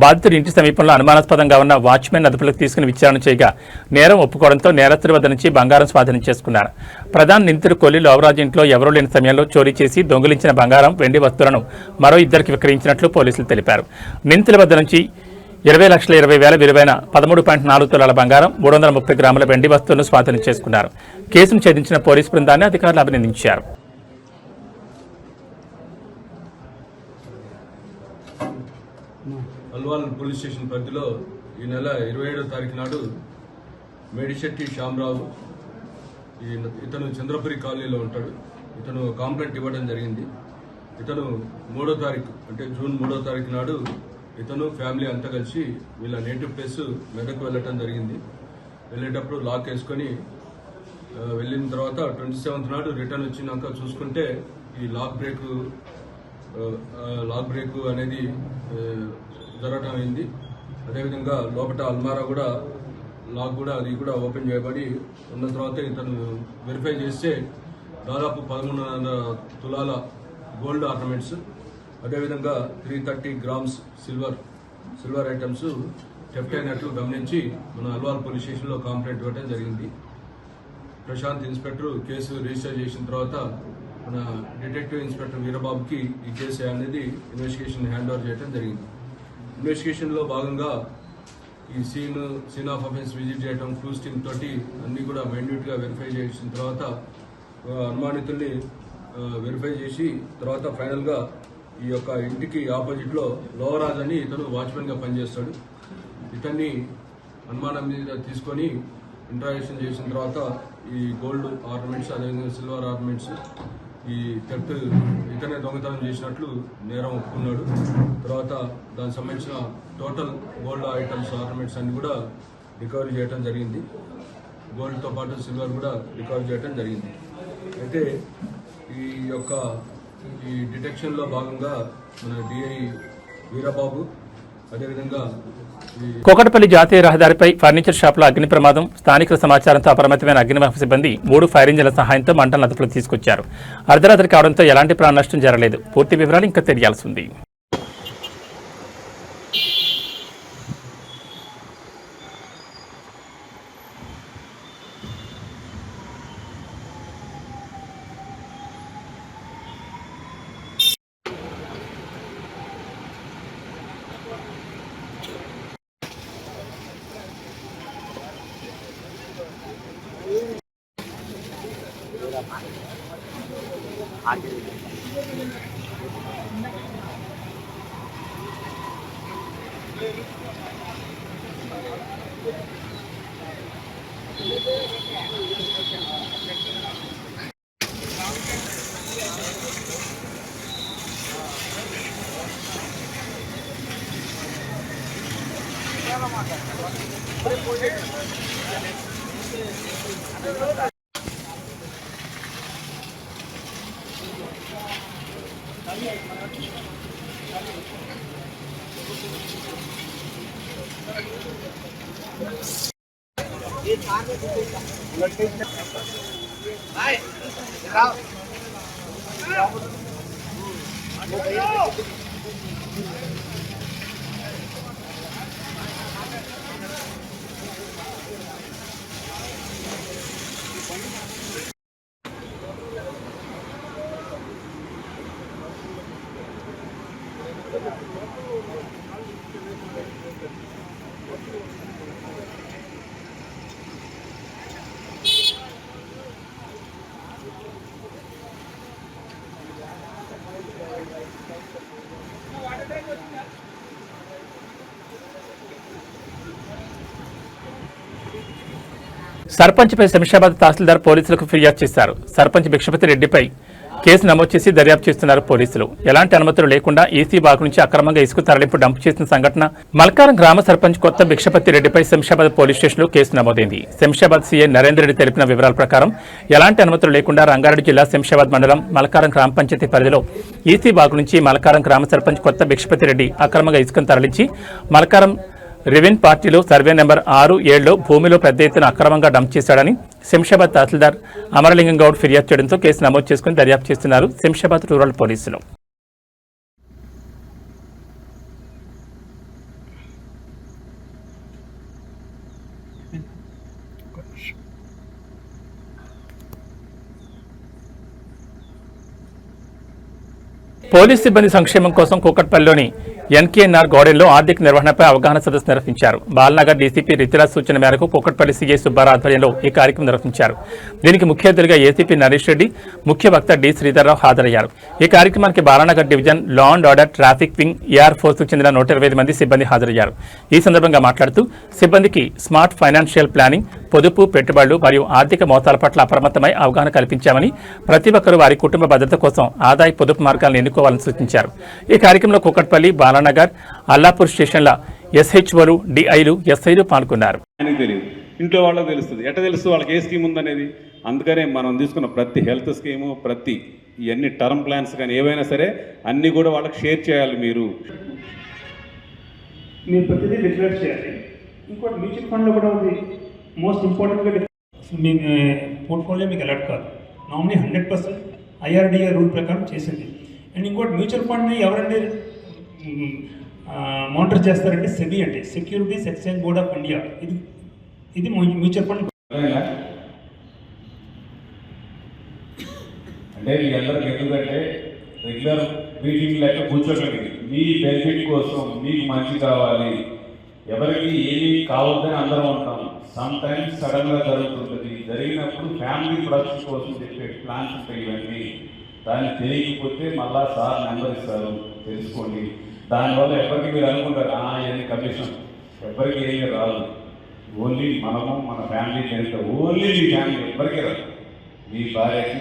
బాధితుడు ఇంటి సమీపంలో అనుమానాస్పదంగా ఉన్న వాచ్మెన్ అదుపులోకి తీసుకుని విచారణ చేయగా నేరం ఒప్పుకోవడంతో నేరస్తుడి వద్ద నుంచి బంగారం స్వాధీనం చేసుకున్నారు. ప్రధాన నిందితుడు కొల్లి లోవరాజు ఇంట్లో ఎవరూ లేని సమయంలో చోరీ చేసి దొంగిలించిన బంగారం, వెండి వస్తువులను మరో 2కి విక్రయించినట్లు పోలీసులు తెలిపారు. నిందితుల వద్ద నుంచి 20,20,000 విలువైన 13.4 తులాల బంగారం, 330 గ్రాముల వెండి వస్తువులను స్వాధీనం చేసుకున్నారు. కేసును ఛేదించిన పోలీసు బృందాన్ని అధికారులు అభినందించారు. అల్వాల్ పోలీస్ స్టేషన్ పరిధిలో ఈ నెల 27వ తారీఖు నాడు మేడిశెట్టి శ్యామరావు, ఇతను చంద్రపురి కాలనీలో ఉంటాడు. ఇతను కంప్లైంట్ ఇవ్వడం జరిగింది. ఇతను 3వ తారీఖు అంటే జూన్ 3వ తారీఖు నాడు ఇతను ఫ్యామిలీ అంతా కలిసి వీళ్ళ నేటివ్ ప్లేస్ మెదక్ వెళ్ళటం జరిగింది. వెళ్ళేటప్పుడు లాక్ వేసుకొని వెళ్ళిన తర్వాత 27th నాడు రిటర్న్ వచ్చినాక చూసుకుంటే ఈ లాక్ బ్రేక్ అనేది జరగటం అయింది. అదేవిధంగా లోపల అల్మారా కూడా లాక్ కూడా అది కూడా ఓపెన్ చేయబడి ఉన్న తర్వాత ఇతను వెరిఫై చేస్తే దాదాపు 1300 తులాల గోల్డ్ ఆర్నమెంట్స్, అదేవిధంగా 330 grams సిల్వర్ ఐటమ్స్ థెఫ్ట్ అయినట్లు గమనించి మన అల్వాల్ పోలీస్ స్టేషన్లో కంప్లైంట్ ఇవ్వడం జరిగింది. ప్రశాంత్ ఇన్స్పెక్టర్ కేసు రిజిస్టర్ చేసిన తర్వాత మన డిటెక్టివ్ ఇన్స్పెక్టర్ వీరబాబుకి ఈ కేసు అనేది ఇన్వెస్టిగేషన్ హ్యాండ్ ఓవర్ చేయడం జరిగింది. ఇన్వెస్టిగేషన్లో భాగంగా ఈ సీన్ ఆఫ్ అఫెన్స్ విజిట్ చేయడం, క్లూస్ టీమ్ తోటి అన్ని కూడా మైన్యూట్గా వెరిఫై చేసిన తర్వాత అనుమానితుల్ని వెరిఫై చేసి తర్వాత ఫైనల్గా ఈ యొక్క ఇంటికి ఆపోజిట్లో లోవరాజ్ అని ఇతను వాచ్మెన్గా పనిచేస్తాడు. ఇతన్ని అనుమానం మీద తీసుకొని ఇంట్రాగేషన్ చేసిన తర్వాత ఈ గోల్డ్ ఆర్నమెంట్స్, అదేవిధంగా సిల్వర్ ఆర్నమెంట్స్, ఈ థెఫ్ట్ ఇతనే దొంగతనం చేసినట్లు నేరం ఒప్పుకున్నాడు. తర్వాత దానికి సంబంధించిన టోటల్ గోల్డ్ ఐటమ్స్, ఆర్నమెంట్స్ అన్ని కూడా రికవరీ చేయడం జరిగింది. గోల్డ్తో పాటు సిల్వర్ కూడా రికవరీ చేయడం జరిగింది. అయితే ఈ డిటెక్షన్లో భాగంగా మన డిఐ వీరబాబు, అదేవిధంగా కోకటపల్లి జాతీయ రహదారిపై ఫర్నిచర్ షాప్లో అగ్ని ప్రమాదం. స్థానికుల సమాచారంతో అప్రమత్తమైన అగ్నిమాపక సిబ్బంది 3 ఫైర్ ఇంజిన్ల సహాయంతో మంటలను అదుపులోకి తీసుకొచ్చారు. అర్ధరాత్రి కావడంతో ఎలాంటి ప్రాణ నష్టం జరగలేదు. పూర్తి వివరాలు ఇంకా తెలియాల్సి ఉంది. సర్పంచ్పై శంషాబాద్ తహసీల్దార్ పోలీసులకు ఫిర్యాదు చేశారు. సర్పంచ్ భిక్షపతి రెడ్డిపై కేసు నమోదు చేసి దర్యాప్తు చేస్తున్నారు పోలీసులు. ఎలాంటి అనుమతులు లేకుండా ఈసీ బాగు నుంచి అక్రమంగా ఇసుక తరలింపు డంప్ చేసిన సంఘటన మల్కారం గ్రామ సర్పంచ్ కొత్త భిక్షపతి రెడ్డిపై శంషాబాద్ పోలీస్ స్టేషన్లో కేసు నమోదైంది. శంషాబాద్ సీఐ నరేందర్ రెడ్డి తెలిపిన వివరాల ప్రకారం ఎలాంటి అనుమతులు లేకుండా రంగారెడ్డి జిల్లా శంషాబాద్ మండలం మల్కారం గ్రామ పంచాయతీ పరిధిలో ఈసీ బాగు నుంచి మల్కారం గ్రామ సర్పంచ్ కొత్త భిక్షపతి రెడ్డి అక్రమంగా ఇసుకను తరలించి మల్కారం రెవెన్ పార్టీలో సర్వే నెంబర్ 6-7లో భూమిలో పెద్ద ఎత్తున అక్రమంగా డంప్ చేశాడని శంషాబాద్ తహసీల్దార్ అమరలింగం గౌడ్ ఫిర్యాదు చేయడంతో కేసు నమోదు చేసుకుని దర్యాప్తు చేస్తున్నారు శంషాబాద్ రూరల్ పోలీసులు. పోలీస్ సిబ్బంది సంక్షేమం కోసం కూకట్పల్లిలోని ఎన్కేఎన్ఆర్ గార్డెన్లో ఆర్థిక నిర్వహణపై అవగాహన సదస్సు నిర్వహించారు. బాలనగర్ డీసీపీ రితిరాజ్ సూచన మేరకు కూకట్పల్లి సీఐ సుబ్బారావు ఆధ్వర్యంలో ఈ కార్యక్రమం నిర్వహించారు. దీనికి ముఖ్య అతిథిగా ఏసీపీ నరేష్ రెడ్డి, ముఖ్య వక్త డి శ్రీధర్రావు హాజరయ్యారు. ఈ కార్యక్రమానికి Balanagar division law and order traffic wing AR ఫోర్స్కు చెందిన 125 మంది సిబ్బంది హాజరయ్యారు. ఈ సందర్భంగా మాట్లాడుతూ సిబ్బందికి స్మార్ట్ ఫైనాన్షియల్ ప్లానింగ్, పొదుపు, పెట్టుబడులు మరియు ఆర్థిక మోసాల పట్ల అప్రమత్తమై అవగాహన కల్పించామని, ప్రతి ఒక్కరూ వారి కుటుంబ భద్రత కోసం ఆదాయ పొదుపు మార్గాలను ఎన్నుకోవాలని సూచించారు. ఈ కార్యక్రమంలో కూకట్పల్లి బాల బాలానగర్, అల్లాపూర్ స్టేషన్ల ఎస్హెచ్ఓలు, డిఐలు, ఎస్ఐలు పాల్గొన్నారు. తెలియదు, ఇంట్లో వాళ్ళకి తెలుస్తుంది. ఎట్లా తెలుస్తుంది వాళ్ళకి ఏ స్కీమ్ ఉందనేది? అందుకనే మనం తీసుకున్న ప్రతి హెల్త్ స్కీము, ప్రతి ఇవన్నీ టర్మ్ ప్లాన్స్ కానీ ఏవైనా సరే అన్నీ కూడా వాళ్ళకి షేర్ చేయాలి. మీరు ప్రతిదీ డిక్లేర్ చేయాలి. ఇంకోటి మ్యూచువల్ ఫండ్లో కూడా ఉంది, మోస్ట్ ఇంపార్టెంట్గా మీ పోర్ట్ఫోలియో మీకు అలర్ట్ కాదు. నామినీ 100% IRDA రూల్ ప్రకారం చేసింది. అండ్ ఇంకోటి మ్యూచువల్ ఫండ్ని ఎవరంటే మానిటర్ చేస్తారంటే సెబీ, అంటే securities exchange board of India. ఇది మ్యూచువల్ ఫండ్. అంటే మీ అందరికి ఎందుకంటే రెగ్యులర్ మీటింగ్ లెక్క కూర్చోకండి. మీ బెనిఫిట్ కోసం మీకు మంచి కావాలి, ఎవరికి ఏమి కావద్దని అందరం ఉంటాం. సమ్ టైమ్స్ సడన్గా జరుగుతుంటుంది. జరిగినప్పుడు ఫ్యామిలీ ప్రొడక్షన్ కోసం చెప్పే ప్లాన్స్ ఉంటాయి. ఇవన్నీ దాన్ని తెలియకపోతే మళ్ళా సార్ నెంబర్ ఇస్తారు, తెలుసుకోండి. దానివల్ల ఎవరికి మీరు అనుకుంటారు ఇవన్నీ కమిషన్, ఎవరికి ఏమీ రాదు. ఓన్లీ మనము మన ఫ్యామిలీ బెనిఫిట్, ఓన్లీ మీ ఫ్యామిలీ, ఎవరికి రాదు. మీ భార్యకి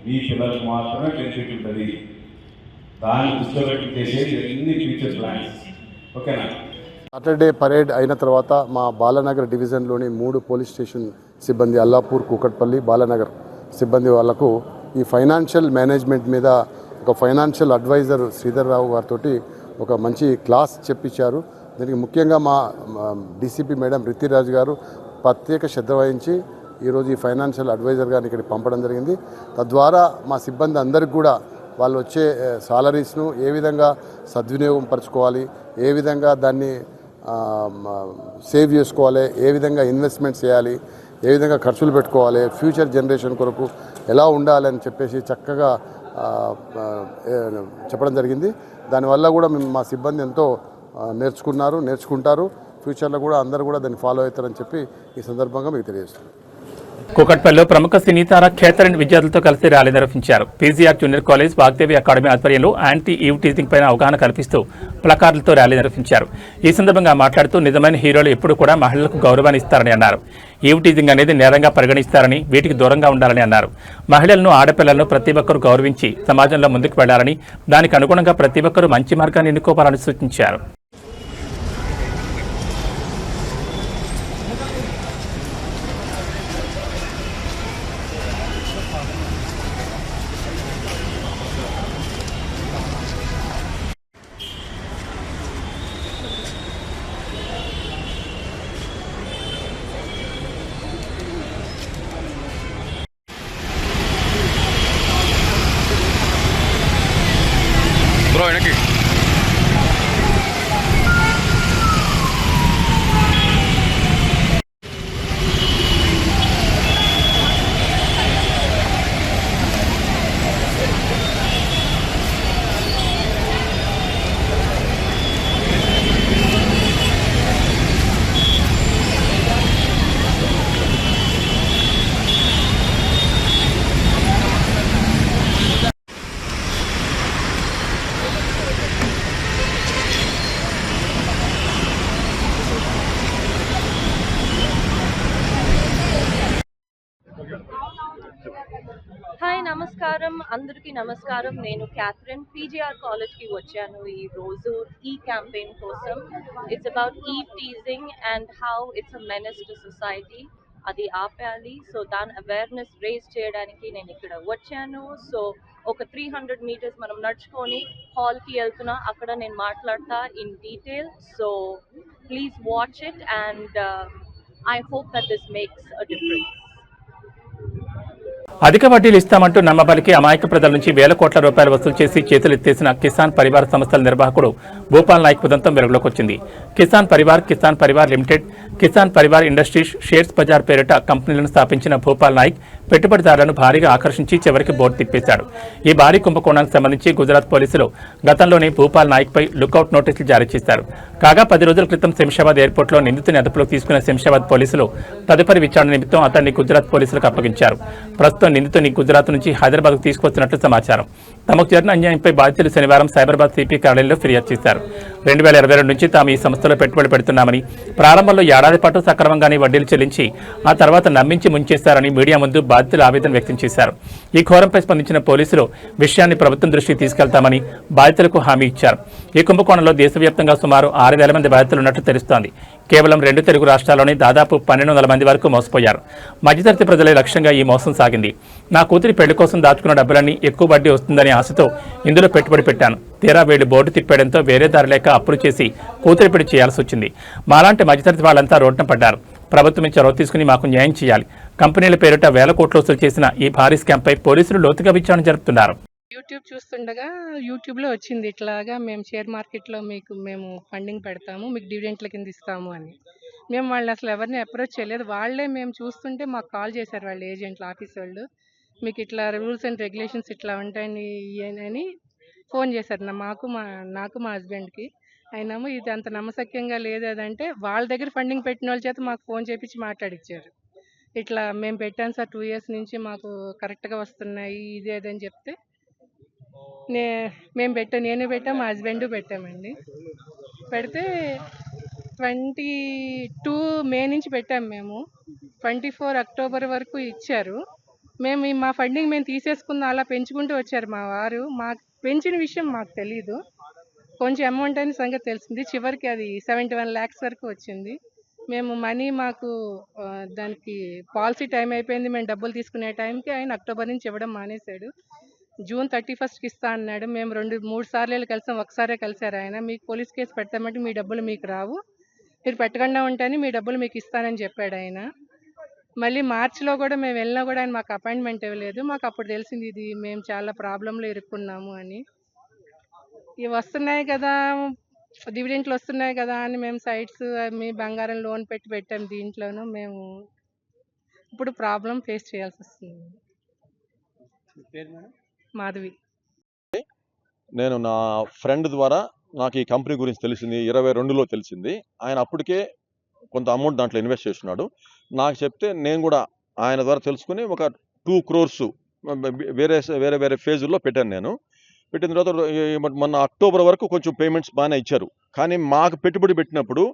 మీ పిల్లలకు మాత్రమే బెనిఫిట్ ఉంటుంది. దాన్ని దృష్టిలో పెట్టి చేసేది ఎన్ని ఫ్యూచర్ ప్లాన్స్. ఓకేనా? సాటర్డే పరేడ్ అయిన తర్వాత మా బాలానగర్ డివిజన్లోని 3 పోలీస్ స్టేషన్ సిబ్బంది, అల్లాపూర్, కూకట్పల్లి, బాలానగర్ సిబ్బంది వాళ్లకు ఈ ఫైనాన్షియల్ మేనేజ్మెంట్ మీద ఒక ఫైనాన్షియల్ అడ్వైజర్ శ్రీధర్ రావు గారితో ఒక మంచి క్లాస్ చెప్పించారు. దీనికి ముఖ్యంగా మా డీసీపీ మేడం రితిరాజ్ గారు ప్రత్యేక శ్రద్ధ వహించి ఈరోజు ఈ ఫైనాన్షియల్ అడ్వైజర్ గారిని ఇక్కడికి పంపడం జరిగింది. తద్వారా మా సిబ్బంది అందరికీ కూడా వాళ్ళు వచ్చే సాలరీస్ను ఏ విధంగా సద్వినియోగం పరచుకోవాలి, ఏ విధంగా దాన్ని సేవ్ చేసుకోవాలి, ఏ విధంగా ఇన్వెస్ట్మెంట్స్ చేయాలి, ఏ విధంగా ఖర్చులు పెట్టుకోవాలి, ఫ్యూచర్ జనరేషన్ కొరకు ఎలా ఉండాలి అని చెప్పేసి చక్కగా చెప్పడం జరిగింది. దానివల్ల కూడా మా సిబ్బంది ఎంతో నేర్చుకుంటారు. ఫ్యూచర్లో కూడా అందరూ కూడా దాన్ని ఫాలో అవుతారని చెప్పి ఈ సందర్భంగా మీకు తెలియజేస్తున్నాను. కూకట్పల్లిలో ప్రముఖ సినీ తార కేథరిన్ విద్యార్థులతో కలిసి ర్యాలీ నిర్వహించారు. PGR junior college, Vagdevi academy ఆధ్వర్యంలో యాంటీ ఈవ్ టీజింగ్ పైన అవగాహన కల్పిస్తూ ప్లకార్డులతో ర్యాలీ నిర్వహించారు. ఈ సందర్భంగా మాట్లాడుతూ నిజమైన హీరోలు ఎప్పుడు కూడా మహిళలకు గౌరవాన్ని ఇస్తారని అన్నారు. ఈవ్ టీజింగ్ అనేది నేరంగా పరిగణిస్తారని, వీటికి దూరంగా ఉండాలని అన్నారు. మహిళలను, ఆడపిల్లలను ప్రతి ఒక్కరూ గౌరవించి సమాజంలో ముందుకు వెళ్లాలని, దానికి అనుగుణంగా ప్రతి ఒక్కరూ మంచి మార్గాన్ని ఎన్నుకోవాలని సూచించారు. బ్రో వెనక్కి హాయ్, నమస్కారం అందరికీ నమస్కారం. నేను క్యాథరిన్ పీజీఆర్ కాలేజ్కి వచ్చాను ఈ రోజు ఈ క్యాంపెయిన్ కోసం. It's about eve teasing and how it's a menace to society. అది ఆపాలి. సో దాని అవేర్నెస్ రేజ్ చేయడానికి నేను ఇక్కడ వచ్చాను. సో ఒక 300 meters మనం నడుచుకొని హాల్కి వెళ్తున్నా, అక్కడ నేను మాట్లాడతా in detail. So please watch it and I hope that this makes a difference. అధిక వడ్డీలు ఇస్తామంటూ నమ్మబలికి అమాయక ప్రజల నుంచి వేల కోట్ల రూపాయలు వసూలు చేసి చేతులెత్తేసిన కిసాన్ పరివార్ సంస్థల నిర్వాహకుడు భూపాల్ నాయక్ ఉదంతం వెలుగులోకి వచ్చింది. Kisan Parivar limited, Kisan Parivar industries, shares Bazar పేరిట కంపెనీలను స్థాపించిన భూపాల్ నాయక్ పెట్టుబడిదారులను భారీగా ఆకర్షించి చివరికి బోర్డు తిప్పేశాడు. ఈ భారీ కుంభకోణానికి సంబంధించి గుజరాత్ పోలీసులు గతంలోనే భూపాల్ నాయక్ పై లుకౌట్ నోటీసులు జారీ చేశారు. కాగా 10 రోజుల క్రితం శంషాబాద్ ఎయిర్పోర్ట్లో నిందితుని అదుపులోకి తీసుకున్న శంషాబాద్ పోలీసులు తదుపరి విచారణ నిమిత్తం అతన్ని గుజరాత్ పోలీసులకు అప్పగించారు. ప్రస్తుతం నిందితుని గుజరాత్ నుంచి హైదరాబాద్కు తీసుకొచ్చినట్లు సమాచారం. తమకు జరిగిన అన్యాయంపై బాధితులు శనివారం సైబరాబాద్ సిపి కార్యాలయంలో ఫిర్యాదు చేశారు. 2022 నుంచి తాము ఈ సంస్థలో పెట్టుబడి పెడుతున్నామని, ప్రారంభంలో ఏడాది పాటు సక్రమంగానే వడ్డీలు చెల్లించి ఆ తర్వాత నమ్మించి ముంచేశారని మీడియా ముందు బాధితులు ఆవేదన వ్యక్తం చేశారు. ఈ ఘోరంపై స్పందించిన పోలీసులు విషయాన్ని ప్రభుత్వం దృష్టికి తీసుకెళ్తామని బాధితులకు హామీ ఇచ్చారు. ఈ కుంభకోణంలో దేశవ్యాప్తంగా సుమారు 6,000 మంది బాధితులున్నట్లు తెలుస్తోంది. కేవలం 2 తెలుగు రాష్ట్రాల్లోనే దాదాపు 1,200 మంది వరకు మోసపోయారు. మధ్యతరగతి ప్రజలే లక్ష్యంగా ఈ మోసం సాగింది. నా కూతురి పెళ్లి కోసం దాచుకున్న డబ్బులన్నీ ఎక్కువ వడ్డీ వస్తుందనే ఆశతో ఇందులో పెట్టుబడి పెట్టాను. తీరా వీళ్లు బోర్డు తిప్పేయడంతో వేరే దారి లేక అప్పులు చేసి కూతురి పెళ్లి చేయాల్సి వచ్చింది. మాలాంటి మధ్యతరగతి వాళ్ళంతా రోడ్డున పడ్డారు. ప్రభుత్వం చొరవ తీసుకుని మాకు న్యాయం చేయాలి. కంపెనీల పేరిట వేల కోట్లు వసూలు చేసిన ఈ భారీ స్కామ్పై పోలీసులు లోతుగా విచారణ జరుపుతున్నారు. యూట్యూబ్ చూస్తుండగా యూట్యూబ్లో వచ్చింది ఇట్లాగా మేము షేర్ మార్కెట్లో మేము ఫండింగ్ పెడతాము, మీకు డివిడెంట్ల కింద ఇస్తాము అని. మేము వాళ్ళు అసలు ఎవరిని అప్రోచ్ చేయలేదు. వాళ్ళే మేము చూస్తుంటే మాకు కాల్ చేశారు వాళ్ళ ఏజెంట్లు, ఆఫీస్ వాళ్ళు. మీకు ఇట్లా రూల్స్ అండ్ రెగ్యులేషన్స్ ఇట్లా ఉంటాయని అని ఫోన్ చేశారు నాకు మా హస్బెండ్కి. అయినాము ఇది అంత నమ్మశక్యంగా లేదు అదంటే వాళ్ళ దగ్గర ఫండింగ్ పెట్టిన వాళ్ళ చేత మాకు ఫోన్ చేపించి మాట్లాడిచ్చారు. ఇట్లా మేము పెట్టాను సార్ 2 years నుంచి మాకు కరెక్ట్గా వస్తున్నాయి ఇదేదని చెప్తే నేను పెట్టాం, మా హస్బెండ్ పెట్టామండి. పెడితే 22 May నుంచి పెట్టాము మేము. 24 October వరకు ఇచ్చారు. మేము మా ఫండింగ్ మేము తీసేసుకున్న అలా పెంచుకుంటూ వచ్చారు మా వారు. మాకు పెంచిన విషయం మాకు తెలీదు. కొంచెం అమౌంట్ అని సంగతి తెలిసింది. చివరికి అది 71 lakhs వరకు వచ్చింది. మేము మనీ మాకు దానికి పాలసీ టైం అయిపోయింది. మేము డబ్బులు తీసుకునే టైంకి ఆయన అక్టోబర్ నుంచి ఇవ్వడం మానేశాడు. June 31st ఇస్తా అన్నాడు. మేము 2-3 సార్లు కలిసాం, ఒకసారే కలిసారు ఆయన. మీకు పోలీస్ కేసు పెడతామంటే మీ డబ్బులు మీకు రావు, మీరు పెట్టకుండా ఉంటేనే మీ డబ్బులు మీకు ఇస్తానని చెప్పాడు ఆయన. మళ్ళీ మార్చిలో కూడా మేము వెళ్ళినా కూడా ఆయన మాకు అపాయింట్మెంట్ ఇవ్వలేదు. మాకు అప్పుడు తెలిసింది ఇది మేము చాలా ప్రాబ్లంలో ఇరుక్కున్నాము అని. ఇవి వస్తున్నాయి కదా, డివిడెంట్లు వస్తున్నాయి కదా అని మేము సైట్స్ మీ బంగారం లోన్ పెట్టాం. దీంట్లోనూ మేము ఇప్పుడు ప్రాబ్లం ఫేస్ చేయాల్సి వస్తుంది. మాధవి. నేను నా ఫ్రెండ్ ద్వారా నాకు ఈ కంపెనీ గురించి తెలిసింది 22లో తెలిసింది. ఆయన అప్పటికే కొంత అమౌంట్ దాంట్లో ఇన్వెస్ట్ చేస్తున్నాడు. నాకు చెప్తే నేను కూడా ఆయన ద్వారా తెలుసుకుని ఒక 2 crores వేరే ఫేజుల్లో పెట్టాను. నేను పెట్టిన తర్వాత మొన్న అక్టోబర్ వరకు కొంచెం పేమెంట్స్ బాగానే ఇచ్చారు. కానీ మాకు పెట్టుబడి పెట్టినప్పుడు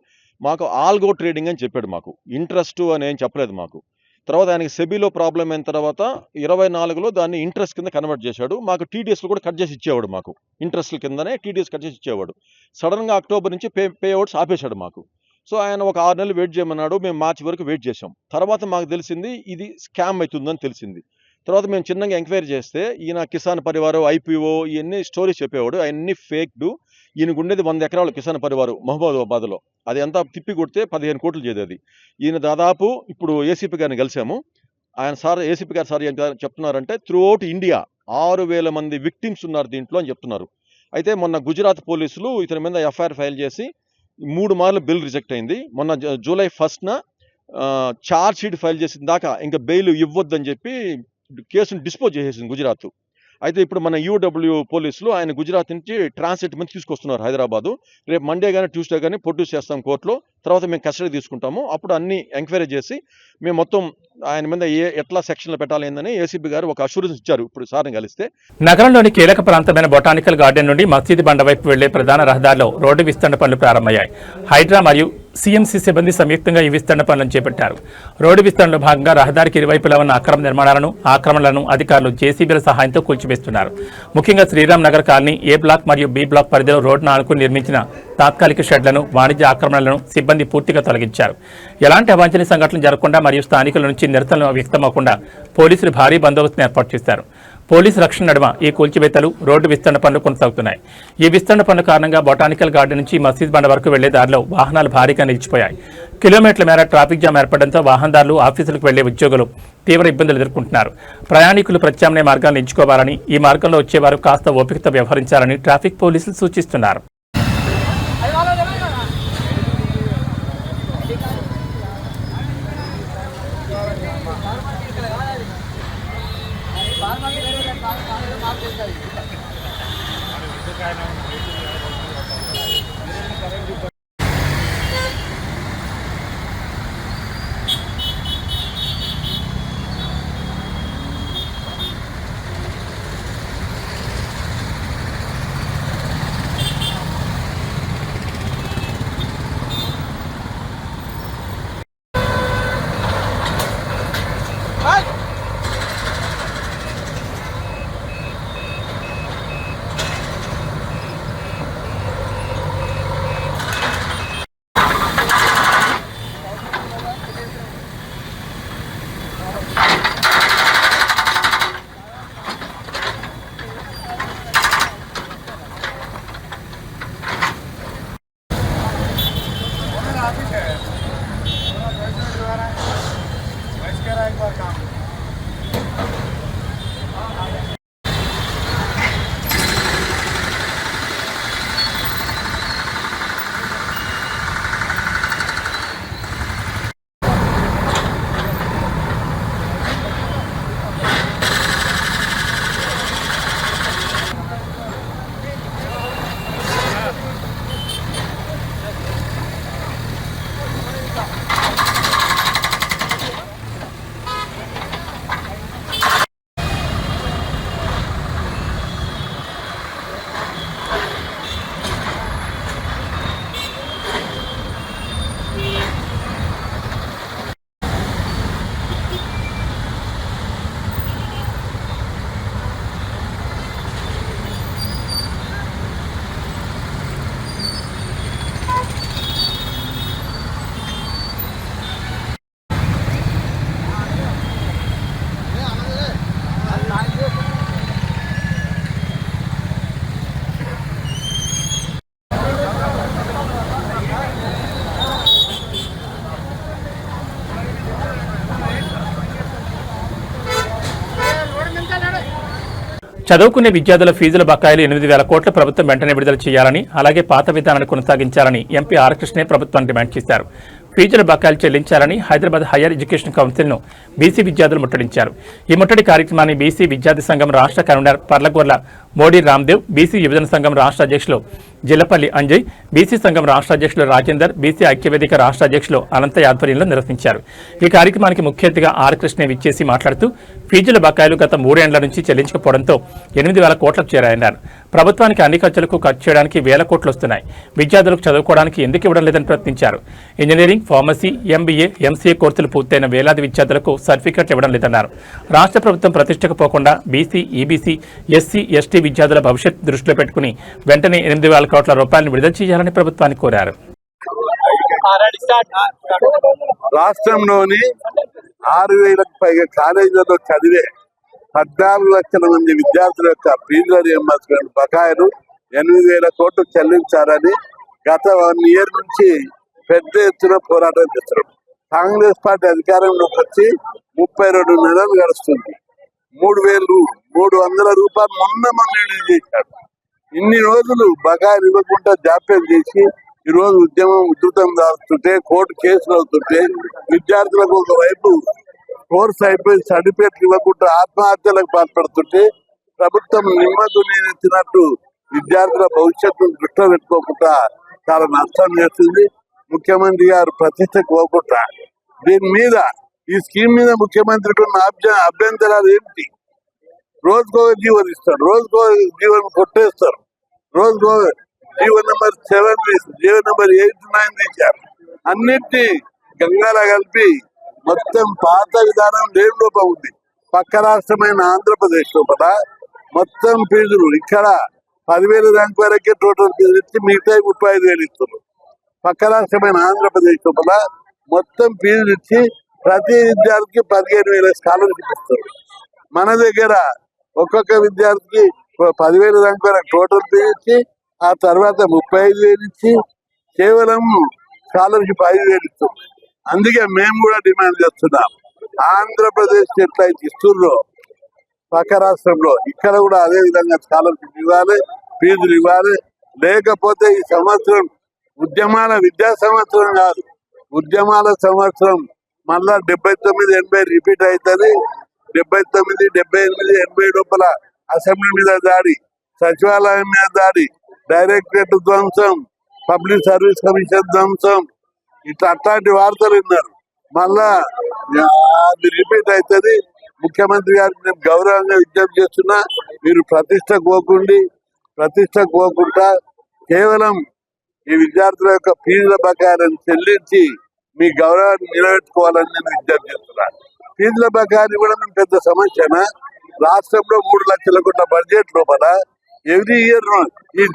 మాకు ఆల్గో ట్రేడింగ్ అని చెప్పాడు. మాకు ఇంట్రెస్ట్ అని ఏం చెప్పలేదు మాకు. తర్వాత ఆయనకి సెబీలో ప్రాబ్లం అయిన తర్వాత 24లో దాన్ని ఇంట్రెస్ట్ కింద కన్వర్ట్ చేశాడు. మాకు టీడీఎస్లు కూడా కట్ చేసి ఇచ్చేవాడు. మాకు ఇంట్రెస్ట్ల కిందనే టీడీఎస్ కట్ చేసి ఇచ్చేవాడు. సడన్గా అక్టోబర్ నుంచి పే అవుట్స్ ఆపేశాడు మాకు. సో ఆయన ఒక 6 నెలలు వెయిట్ చేయమన్నాడు. మేము మార్చి వరకు వెయిట్ చేసాం. తర్వాత మాకు తెలిసింది ఇది స్కామ్ అవుతుందని తెలిసింది. తర్వాత మేము చిన్నగా ఎంక్వైరీ చేస్తే ఈయన కిసాన్ పరివారం, ఐపీఓ ఇవన్నీ స్టోరీస్ చెప్పేవాడు. అవన్నీ ఫేక్డు. ఈయనకు ఉండేది 100 ఎకరాలు కిసాన్ పరివారం మహబూబాబాద్లో. అది అంతా తిప్పి కొడితే 15 కోట్లు చేసేది. ఈయన దాదాపు ఇప్పుడు ఏసీపీ గారిని కలిసాము. ఆయన ఏసీపీ గారు చెప్తున్నారంటే త్రూఅవుట్ ఇండియా 6,000 మంది విక్టిమ్స్ ఉన్నారు దీంట్లో అని చెప్తున్నారు. అయితే మొన్న గుజరాత్ పోలీసులు ఇతని మీద ఎఫ్ఐఆర్ ఫైల్ చేసి 3 మార్లు బిల్ రిజెక్ట్ అయింది. మొన్న July 1st charge sheet file చేసిన దాకా ఇంకా బెయిల్ ఇవ్వద్దని చెప్పి కేసును డిస్పోజ్ చేసేసింది గుజరాత్. అయితే ఇప్పుడు మన యూడబ్ల్యూ పోలీసులు ఆయన గుజరాత్ నుంచి ట్రాన్సిట్ మీద తీసుకొస్తున్నారు హైదరాబాదు. రేపు మండే కానీ ట్యూస్డే కానీ ప్రొడ్యూస్ చేస్తాం కోర్టులో. తర్వాత మేము కస్టడీ తీసుకుంటాము. అప్పుడు అన్ని ఎంక్వైరీ చేసి మేము మొత్తం ఆయన మీద ఎట్లా సెక్షన్లు పెట్టాలి ఏందని ఏసీబీ గారు ఒక అష్యూరెన్స్ ఇచ్చారు ఇప్పుడు సార్ని కలిస్తే. నగరంలోని కీలక ప్రాంతమైన బొటానికల్ గార్డెన్ నుండి మసీదు బండ వైపు వెళ్లే ప్రధాన రహదారిలో రోడ్డు విస్తరణ పనులు ప్రారంభమయ్యాయి. హైడ్రా మరియు సీఎంసీ సిబ్బంది సంయుక్తంగా ఈ విస్తరణ పనులను చేపట్టారు. రోడ్డు విస్తరణలో భాగంగా రహదారికి ఇరువైపులా ఉన్న అక్రమ నిర్మాణాలను, ఆక్రమణలను అధికారులు జేసీబీల సహాయంతో కూల్చివేస్తున్నారు. ముఖ్యంగా శ్రీరామ్ నగర్ కాలనీ ఏ బ్లాక్ మరియు బి బ్లాక్ పరిధిలో రోడ్డును ఆనుకుని నిర్మించిన తాత్కాలిక షెడ్లను, వాణిజ్య ఆక్రమణలను సిబ్బంది పూర్తిగా తొలగించారు. ఎలాంటి అవాంఛనీయ సంఘటనలు జరగకుండా మరియు స్థానికుల నుంచి నిరసనలు వ్యక్తమవకుండా పోలీసులు భారీ బందోబస్తును ఏర్పాటు చేశారు. పోలీసు రక్షణ నడుమ ఈ కూల్చివేతలు, రోడ్డు విస్తరణ పనులు కొనసాగుతున్నాయి. ఈ విస్తరణ పనుల కారణంగా బొటానికల్ గార్డెన్ నుంచి మసీద్ బండ వరకు వెళ్లే దారిలో వాహనాలు భారీగా నిలిచిపోయాయి. కిలోమీటర్ల మేర ట్రాఫిక్ జామ్ ఏర్పడడంతో వాహనదారులు, ఆఫీసులకు వెళ్లే ఉద్యోగులు తీవ్ర ఇబ్బందులు ఎదుర్కొంటున్నారు. ప్రయాణికులు ప్రత్యామ్నాయ మార్గాలను ఎంచుకోవాలని, ఈ మార్గంలో వచ్చేవారు కాస్త ఓపికతో వ్యవహరించాలని ట్రాఫిక్ పోలీసులు సూచిస్తున్నారు. చదువుకునే విద్యార్థుల ఫీజుల బకాయిలు 8,000 కోట్ల ప్రభుత్వం వెంటనే విడుదల చేయాలని, అలాగే పాత విధానాన్ని కొనసాగించాలని ఎంపీ ఆర్ కృష్ణే ప్రభుత్వాన్ని డిమాండ్ చేశారు. ఫీజుల బకాయిలు చెల్లించాలని హైదరాబాద్ హైయర్ ఎడ్యుకేషన్ కౌన్సిల్ను బీసీ విద్యార్థులు ముట్టడించారు. ఈ ముట్టడి కార్యక్రమాన్ని బీసీ విద్యార్థి సంఘం రాష్ట్ర కన్వీనర్ పర్లగొర్ల మోడీ రామ్దేవ్, బీసీ యువజన సంఘం రాష్ట్ర అధ్యక్షులు జిల్లపల్లి అంజయ్, బీసీ సంఘం రాష్ట్ర అధ్యక్షులు రాజేందర్, బీసీ ఐక్యవేదిక రాష్ట్ర అధ్యక్షులు అనంతయ్య ఆధ్వర్యంలో నిర్వహించారు. ఈ కార్యక్రమానికి ముఖ్య అతిథిగా ఆర్ కృష్ణే విచ్చేసి మాట్లాడుతూ ఫీజుల బకాయిలు గత 3 ఏళ్ల నుంచి చెల్లించకపోవడంతో 8,000 కోట్లకు చేరాయన్నారు. ప్రభుత్వానికి అన్ని ఖర్చులకు ఖర్చు చేయడానికి 1,000 కోట్లు వస్తున్నాయి. విద్యార్థులకు చదువుకోవడానికి ఎందుకు ఇవ్వడం లేదని ప్రశ్నించారు. ఇంజనీరింగ్, ఫార్మసీ, ఎంబీఏ, ఎంసీఏ కోర్సులు పూర్తయిన వేలాది విద్యార్థులకు సర్టిఫికెట్లు ఇవ్వడం లేదన్నారు. రాష్ట్ర ప్రభుత్వం ప్రతిష్టకు పోకుండా బీసీ, ఈబీసీ, ఎస్సీ, ఎస్టీ విద్యార్థుల భవిష్యత్ దృష్టిలో పెట్టుకుని వెంటనే 8,000 కోట్ల రూపాయలను విడుదల చేయాలని ప్రభుత్వాన్ని కోరారు. రాష్ట్రంలోని 6,000కు పైగా కాలేజీలలో చదివే 14 లక్షల మంది విద్యార్థుల యొక్క ఫీజుల రియంబర్స్మెంట్ బకాయిలు 8,000 కోట్లు చెల్లించాలని గత 1 ఇయర్ నుంచి పెద్ద ఎత్తున పోరాటం చేస్తారు. కాంగ్రెస్ పార్టీ అధికారంలోకి వచ్చి 32 నెలలు గడుస్తుంది. 3,300 రూపాయలు మొన్న రిలీజ్ చేశారు. ఇన్ని రోజులు బకాయిలు ఇవ్వకుండా జాప్యం చేసి ఈ రోజు ఉద్యమం ఉధృతం దాస్తుంటే, కోర్టు కేసులు అవుతుంటే, విద్యార్థులకు ఒకవైపు కోర్సు అయిపోయి సర్టిఫికేట్లు ఇవ్వకుండా ఆత్మహత్యలకు పాల్పడుతుంటే, ప్రభుత్వం నిమ్మకు నీరెత్తినట్టు విద్యార్థుల భవిష్యత్తును దృష్టిలో పెట్టుకోకుండా చాలా నష్టం చేస్తుంది. ముఖ్యమంత్రి గారు ప్రతిష్టకు పోకుండా దీని మీద, ఈ స్కీమ్ మీద ముఖ్యమంత్రికి ఉన్న అభ్యంతరాలు ఏంటి? రోజుకో జీవోలు ఇస్తారు, రోజుకో జీవోని కొట్టేస్తారు, రోజుకో జీవో నెంబర్ 7 జీవో నెంబర్ 8, 9 తీశారు. అన్నిటినీ గంగాల కలిపి మొత్తం పాత విధానం లేని లోపం ఉంది. పక్క రాష్ట్రమైన ఆంధ్రప్రదేశ్ లోపల మొత్తం ఫీజులు ఇక్కడ 10,000 ర్యాంక్ వరకే టోటల్ ఫీజులు ఇచ్చి మిగతా 35,000 ఇస్తున్నారు. పక్క రాష్ట్రమైన ఆంధ్రప్రదేశ్ లోపల మొత్తం ఫీజులు ఇచ్చి ప్రతి విద్యార్థికి 15,000 స్కాలర్షిప్ ఇస్తారు. మన దగ్గర ఒక్కొక్క విద్యార్థికి 10,000 ర్యాంక్ వరకు టోటల్ ఫీజు ఇచ్చి ఆ తర్వాత 35,000 ఇచ్చి కేవలం స్కాలర్షిప్ 5,000 ఇస్తుంది. అందుకే మేము కూడా డిమాండ్ చేస్తున్నాం, ఆంధ్రప్రదేశ్ ఎట్లయితే ఇస్తుర్రో పక్క రాష్ట్రంలో ఇక్కడ కూడా అదే విధంగా స్కాలర్షిప్ ఇవ్వాలి, ఫీజులు ఇవ్వాలి. లేకపోతే ఈ సంవత్సరం ఉద్యమాల విద్యా సంవత్సరం కాదు, ఉద్యమాల సంవత్సరం మళ్ళా 79, 80 రిపీట్ అవుతుంది. 79, 78, 80 లోపల అసెంబ్లీ మీద దాడి, సచివాలయం మీద దాడి, డైరెక్టరేట్ ధ్వంసం, పబ్లిక్ సర్వీస్ కమిషన్ ధ్వంసం, ఇట్లా అట్లాంటి వార్తలు విన్నారు. మళ్ళా అది రిపీట్ అవుతుంది. ముఖ్యమంత్రి గారికి నేను గౌరవంగా విజ్ఞప్తి చేస్తున్నా, మీరు ప్రతిష్టకు పోకుండా కేవలం ఈ విద్యార్థుల యొక్క ఫీజుల బకాయిలను చెల్లించి మీ గౌరవాన్ని నిలబెట్టుకోవాలని నేను విజ్ఞప్తి చేస్తున్నాను. ఫీజుల బకాయిలు కూడా మేము పెద్ద సమస్యనా? రాష్ట్రంలో 3 లక్షల కోట్ల బడ్జెట్ లోపల ఎవ్రీ ఇయర్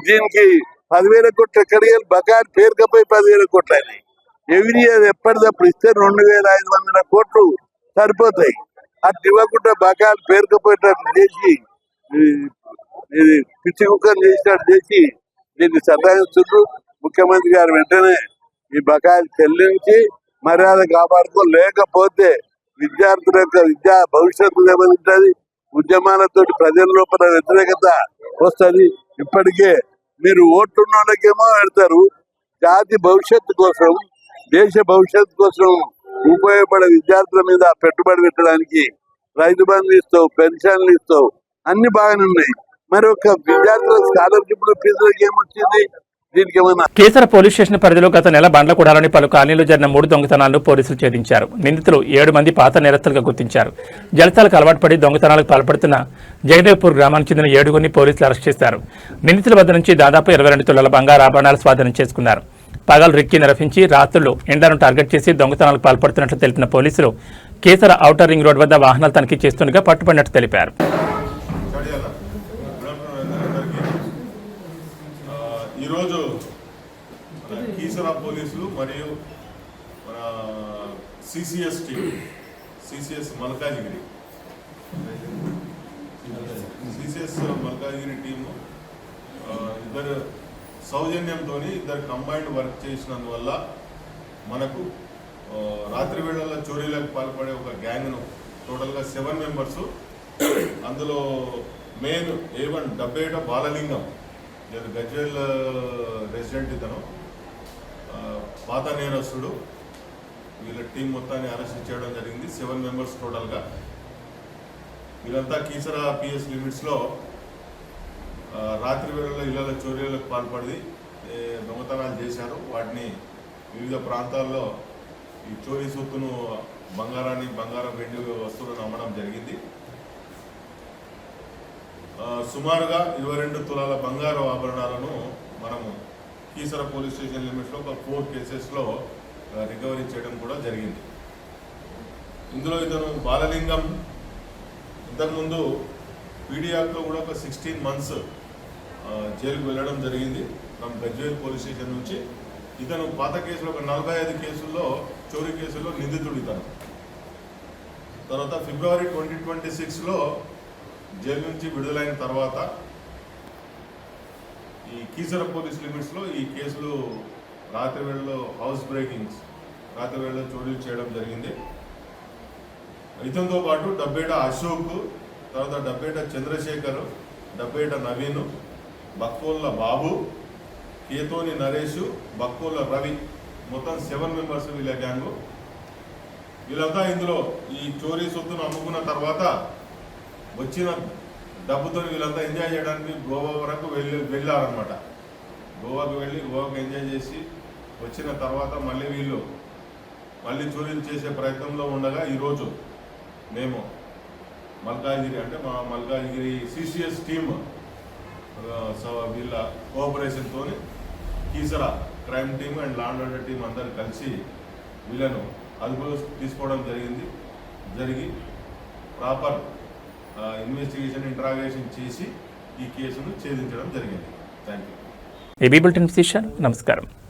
దీనికి 10,000 కోట్లు ఎక్కడికి బకాయిలు పేరుకపోయి 10,000 కోట్లు అయినాయి. ఎవ్రీ ఇయర్ ఎప్పటికప్పుడు ఇస్తే 2,500 కోట్లు సరిపోతాయి. అటు ఇవ్వకుండా బకాయిలు పేరుకపోయేటట్లు చేసి ఇది పిచ్చి కుక్కలు చేసినట్టు చేసి దీన్ని సతాయిస్తున్నారు. ముఖ్యమంత్రి గారు వెంటనే ఈ బకాయిలు చెల్లించి మర్యాద కాపాడుకో, లేకపోతే విద్యార్థుల యొక్క విద్యా భవిష్యత్తు దెబ్బతింటుంది. ఉద్యమాలతో ప్రజల లోపల వ్యతిరేకత వస్తుంది. ఇప్పటికే మీరు ఓట్లున్న వాళ్ళకేమో పెడతారు, జాతి భవిష్యత్తు కోసం, దేశ భవిష్యత్తు కోసం ఉపయోగపడే విద్యార్థుల మీద పెట్టుబడి పెట్టడానికి రైతు బంధు ఇస్తావు, పెన్షన్లు ఇస్తావు, అన్ని బాగానే ఉన్నాయి. మరి ఒక విద్యార్థుల స్కాలర్షిప్ ఫీజులకు ఏమొచ్చింది? దీనికి ఏమన్నా? కేసర పోలీస్ స్టేషన్ పరిధిలో గత నెల బండ్లకూడలోని పలు కాలనీలో జరిగిన 3 దొంగతనాలను పోలీసులు ఛేదించారు. నిందితులు 7 మంది పాత నేరస్తులుగా గుర్తించారు. జలసాలకు అలవాటు పడి దొంగతనాలకు పాల్పడుతున్న జగదేవ్పూర్ గ్రామానికి చెందిన 7గురిని పోలీసులు అరెస్ట్ చేశారు. నిందితుల వద్ద నుంచి దాదాపు 22 తులాల బంగారు ఆభరణాలు స్వాధీనం చేసుకున్నారు. పగలు రిక్కి నిర్వహించి రాత్రులు ఎండను టార్గెట్ చేసి దొంగతనాలకు పాల్పడుతున్నట్లు తెలిపిన పోలీసులు కేసర ఔటర్ రింగ్ రోడ్ వద్ద వాహనాలు తనిఖీ చేస్తుండగా పట్టుబడినట్టు తెలిపారు. ఈరోజు కీసర పోలీసులు మరియు మన CCS team, CCS Malkajgiri team ఇద్దరు సౌజన్యంతో ఇద్దరు కంబైన్డ్ వర్క్ చేసినందువల్ల మనకు రాత్రి వేళల్లో చోరీలకు పాల్పడే ఒక గ్యాంగ్ను టోటల్గా 7 మెంబర్సు, అందులో మెయిన్ A1 డబ్బేట బాలలింగం, నేను గజ్వేల్ రెసిడెంట్, ఇతను పాత నేరస్తుడు. వీళ్ళ టీం మొత్తాన్ని అరెస్ట్ చేయడం జరిగింది. 7 మెంబర్స్ టోటల్గా. వీళ్ళంతా కీసరా PS లిమిట్స్లో రాత్రి వేళల్లో ఇళ్ల చోరీలకు పాల్పడి దొంగతనాలు చేశారు. వాటిని వివిధ ప్రాంతాల్లో ఈ చోరీ సొత్తును బంగారం వెండి వస్తువులను అమ్మడం జరిగింది. సుమారుగా 22 తులాల బంగారు ఆభరణాలను మనము కీసర పోలీస్ స్టేషన్ లిమిట్స్లో ఒక 4 కేసెస్లో రికవరీ చేయడం కూడా జరిగింది. ఇందులో ఇతను బాలలింగం ఇంతకుముందు పీడీ యాక్ట్లో కూడా ఒక 16 months జైలుకు వెళ్ళడం జరిగింది ఫ్రమ్ గజ్వేల్ పోలీస్ స్టేషన్ నుంచి. ఇతను పాత కేసులో ఒక 45 కేసుల్లో చోరీ కేసుల్లో నిందితుడు ఇతను. తర్వాత ఫిబ్రవరి 2026లో జైలు నుంచి విడుదలైన తర్వాత ఈ కీసర పోలీస్ లిమిట్స్లో ఈ కేసులు రాత్రి వేళలో హౌస్ బ్రేకింగ్స్, రాత్రి వేళలో చోరీలు చేయడం జరిగింది. ఇతనితో పాటు డబ్బేట అశోక్, తర్వాత డబ్బేట చంద్రశేఖర్, డబ్బేట నవీన్, బక్కోళ్ళ బాబు, కేతోని నరేష్, బక్కోళ్ళ రవి, మొత్తం 7 మెంబర్స్ వీళ్ళ గ్యాంగు. వీళ్ళంతా ఇందులో ఈ చోరీ సొత్తును అమ్ముకున్న తర్వాత వచ్చిన డబ్బుతో వీళ్ళంతా ఎంజాయ్ చేయడానికి గోవా వరకు వెళ్ళారనమాట. గోవాకు ఎంజాయ్ చేసి వచ్చిన తర్వాత మళ్ళీ చోరీలు చేసే ప్రయత్నంలో ఉండగా ఈరోజు మేము మల్కాజ్గిరి, అంటే మా మల్కాజ్గిరి CCS టీమ్ వీళ్ళ కోఆపరేషన్తో Keesara crime team and law and order team అందరు కలిసి వీళ్ళను అదుపులో తీసుకోవడం జరిగి ప్రాపర్ ఇన్వెస్టిగేషన్, ఇంట్రాగేషన్ చేసి ఈ కేసును ఛేదించడం జరిగింది. Thank you. ఏబీ బులెటిన్ విశేషాలు. నమస్కారం.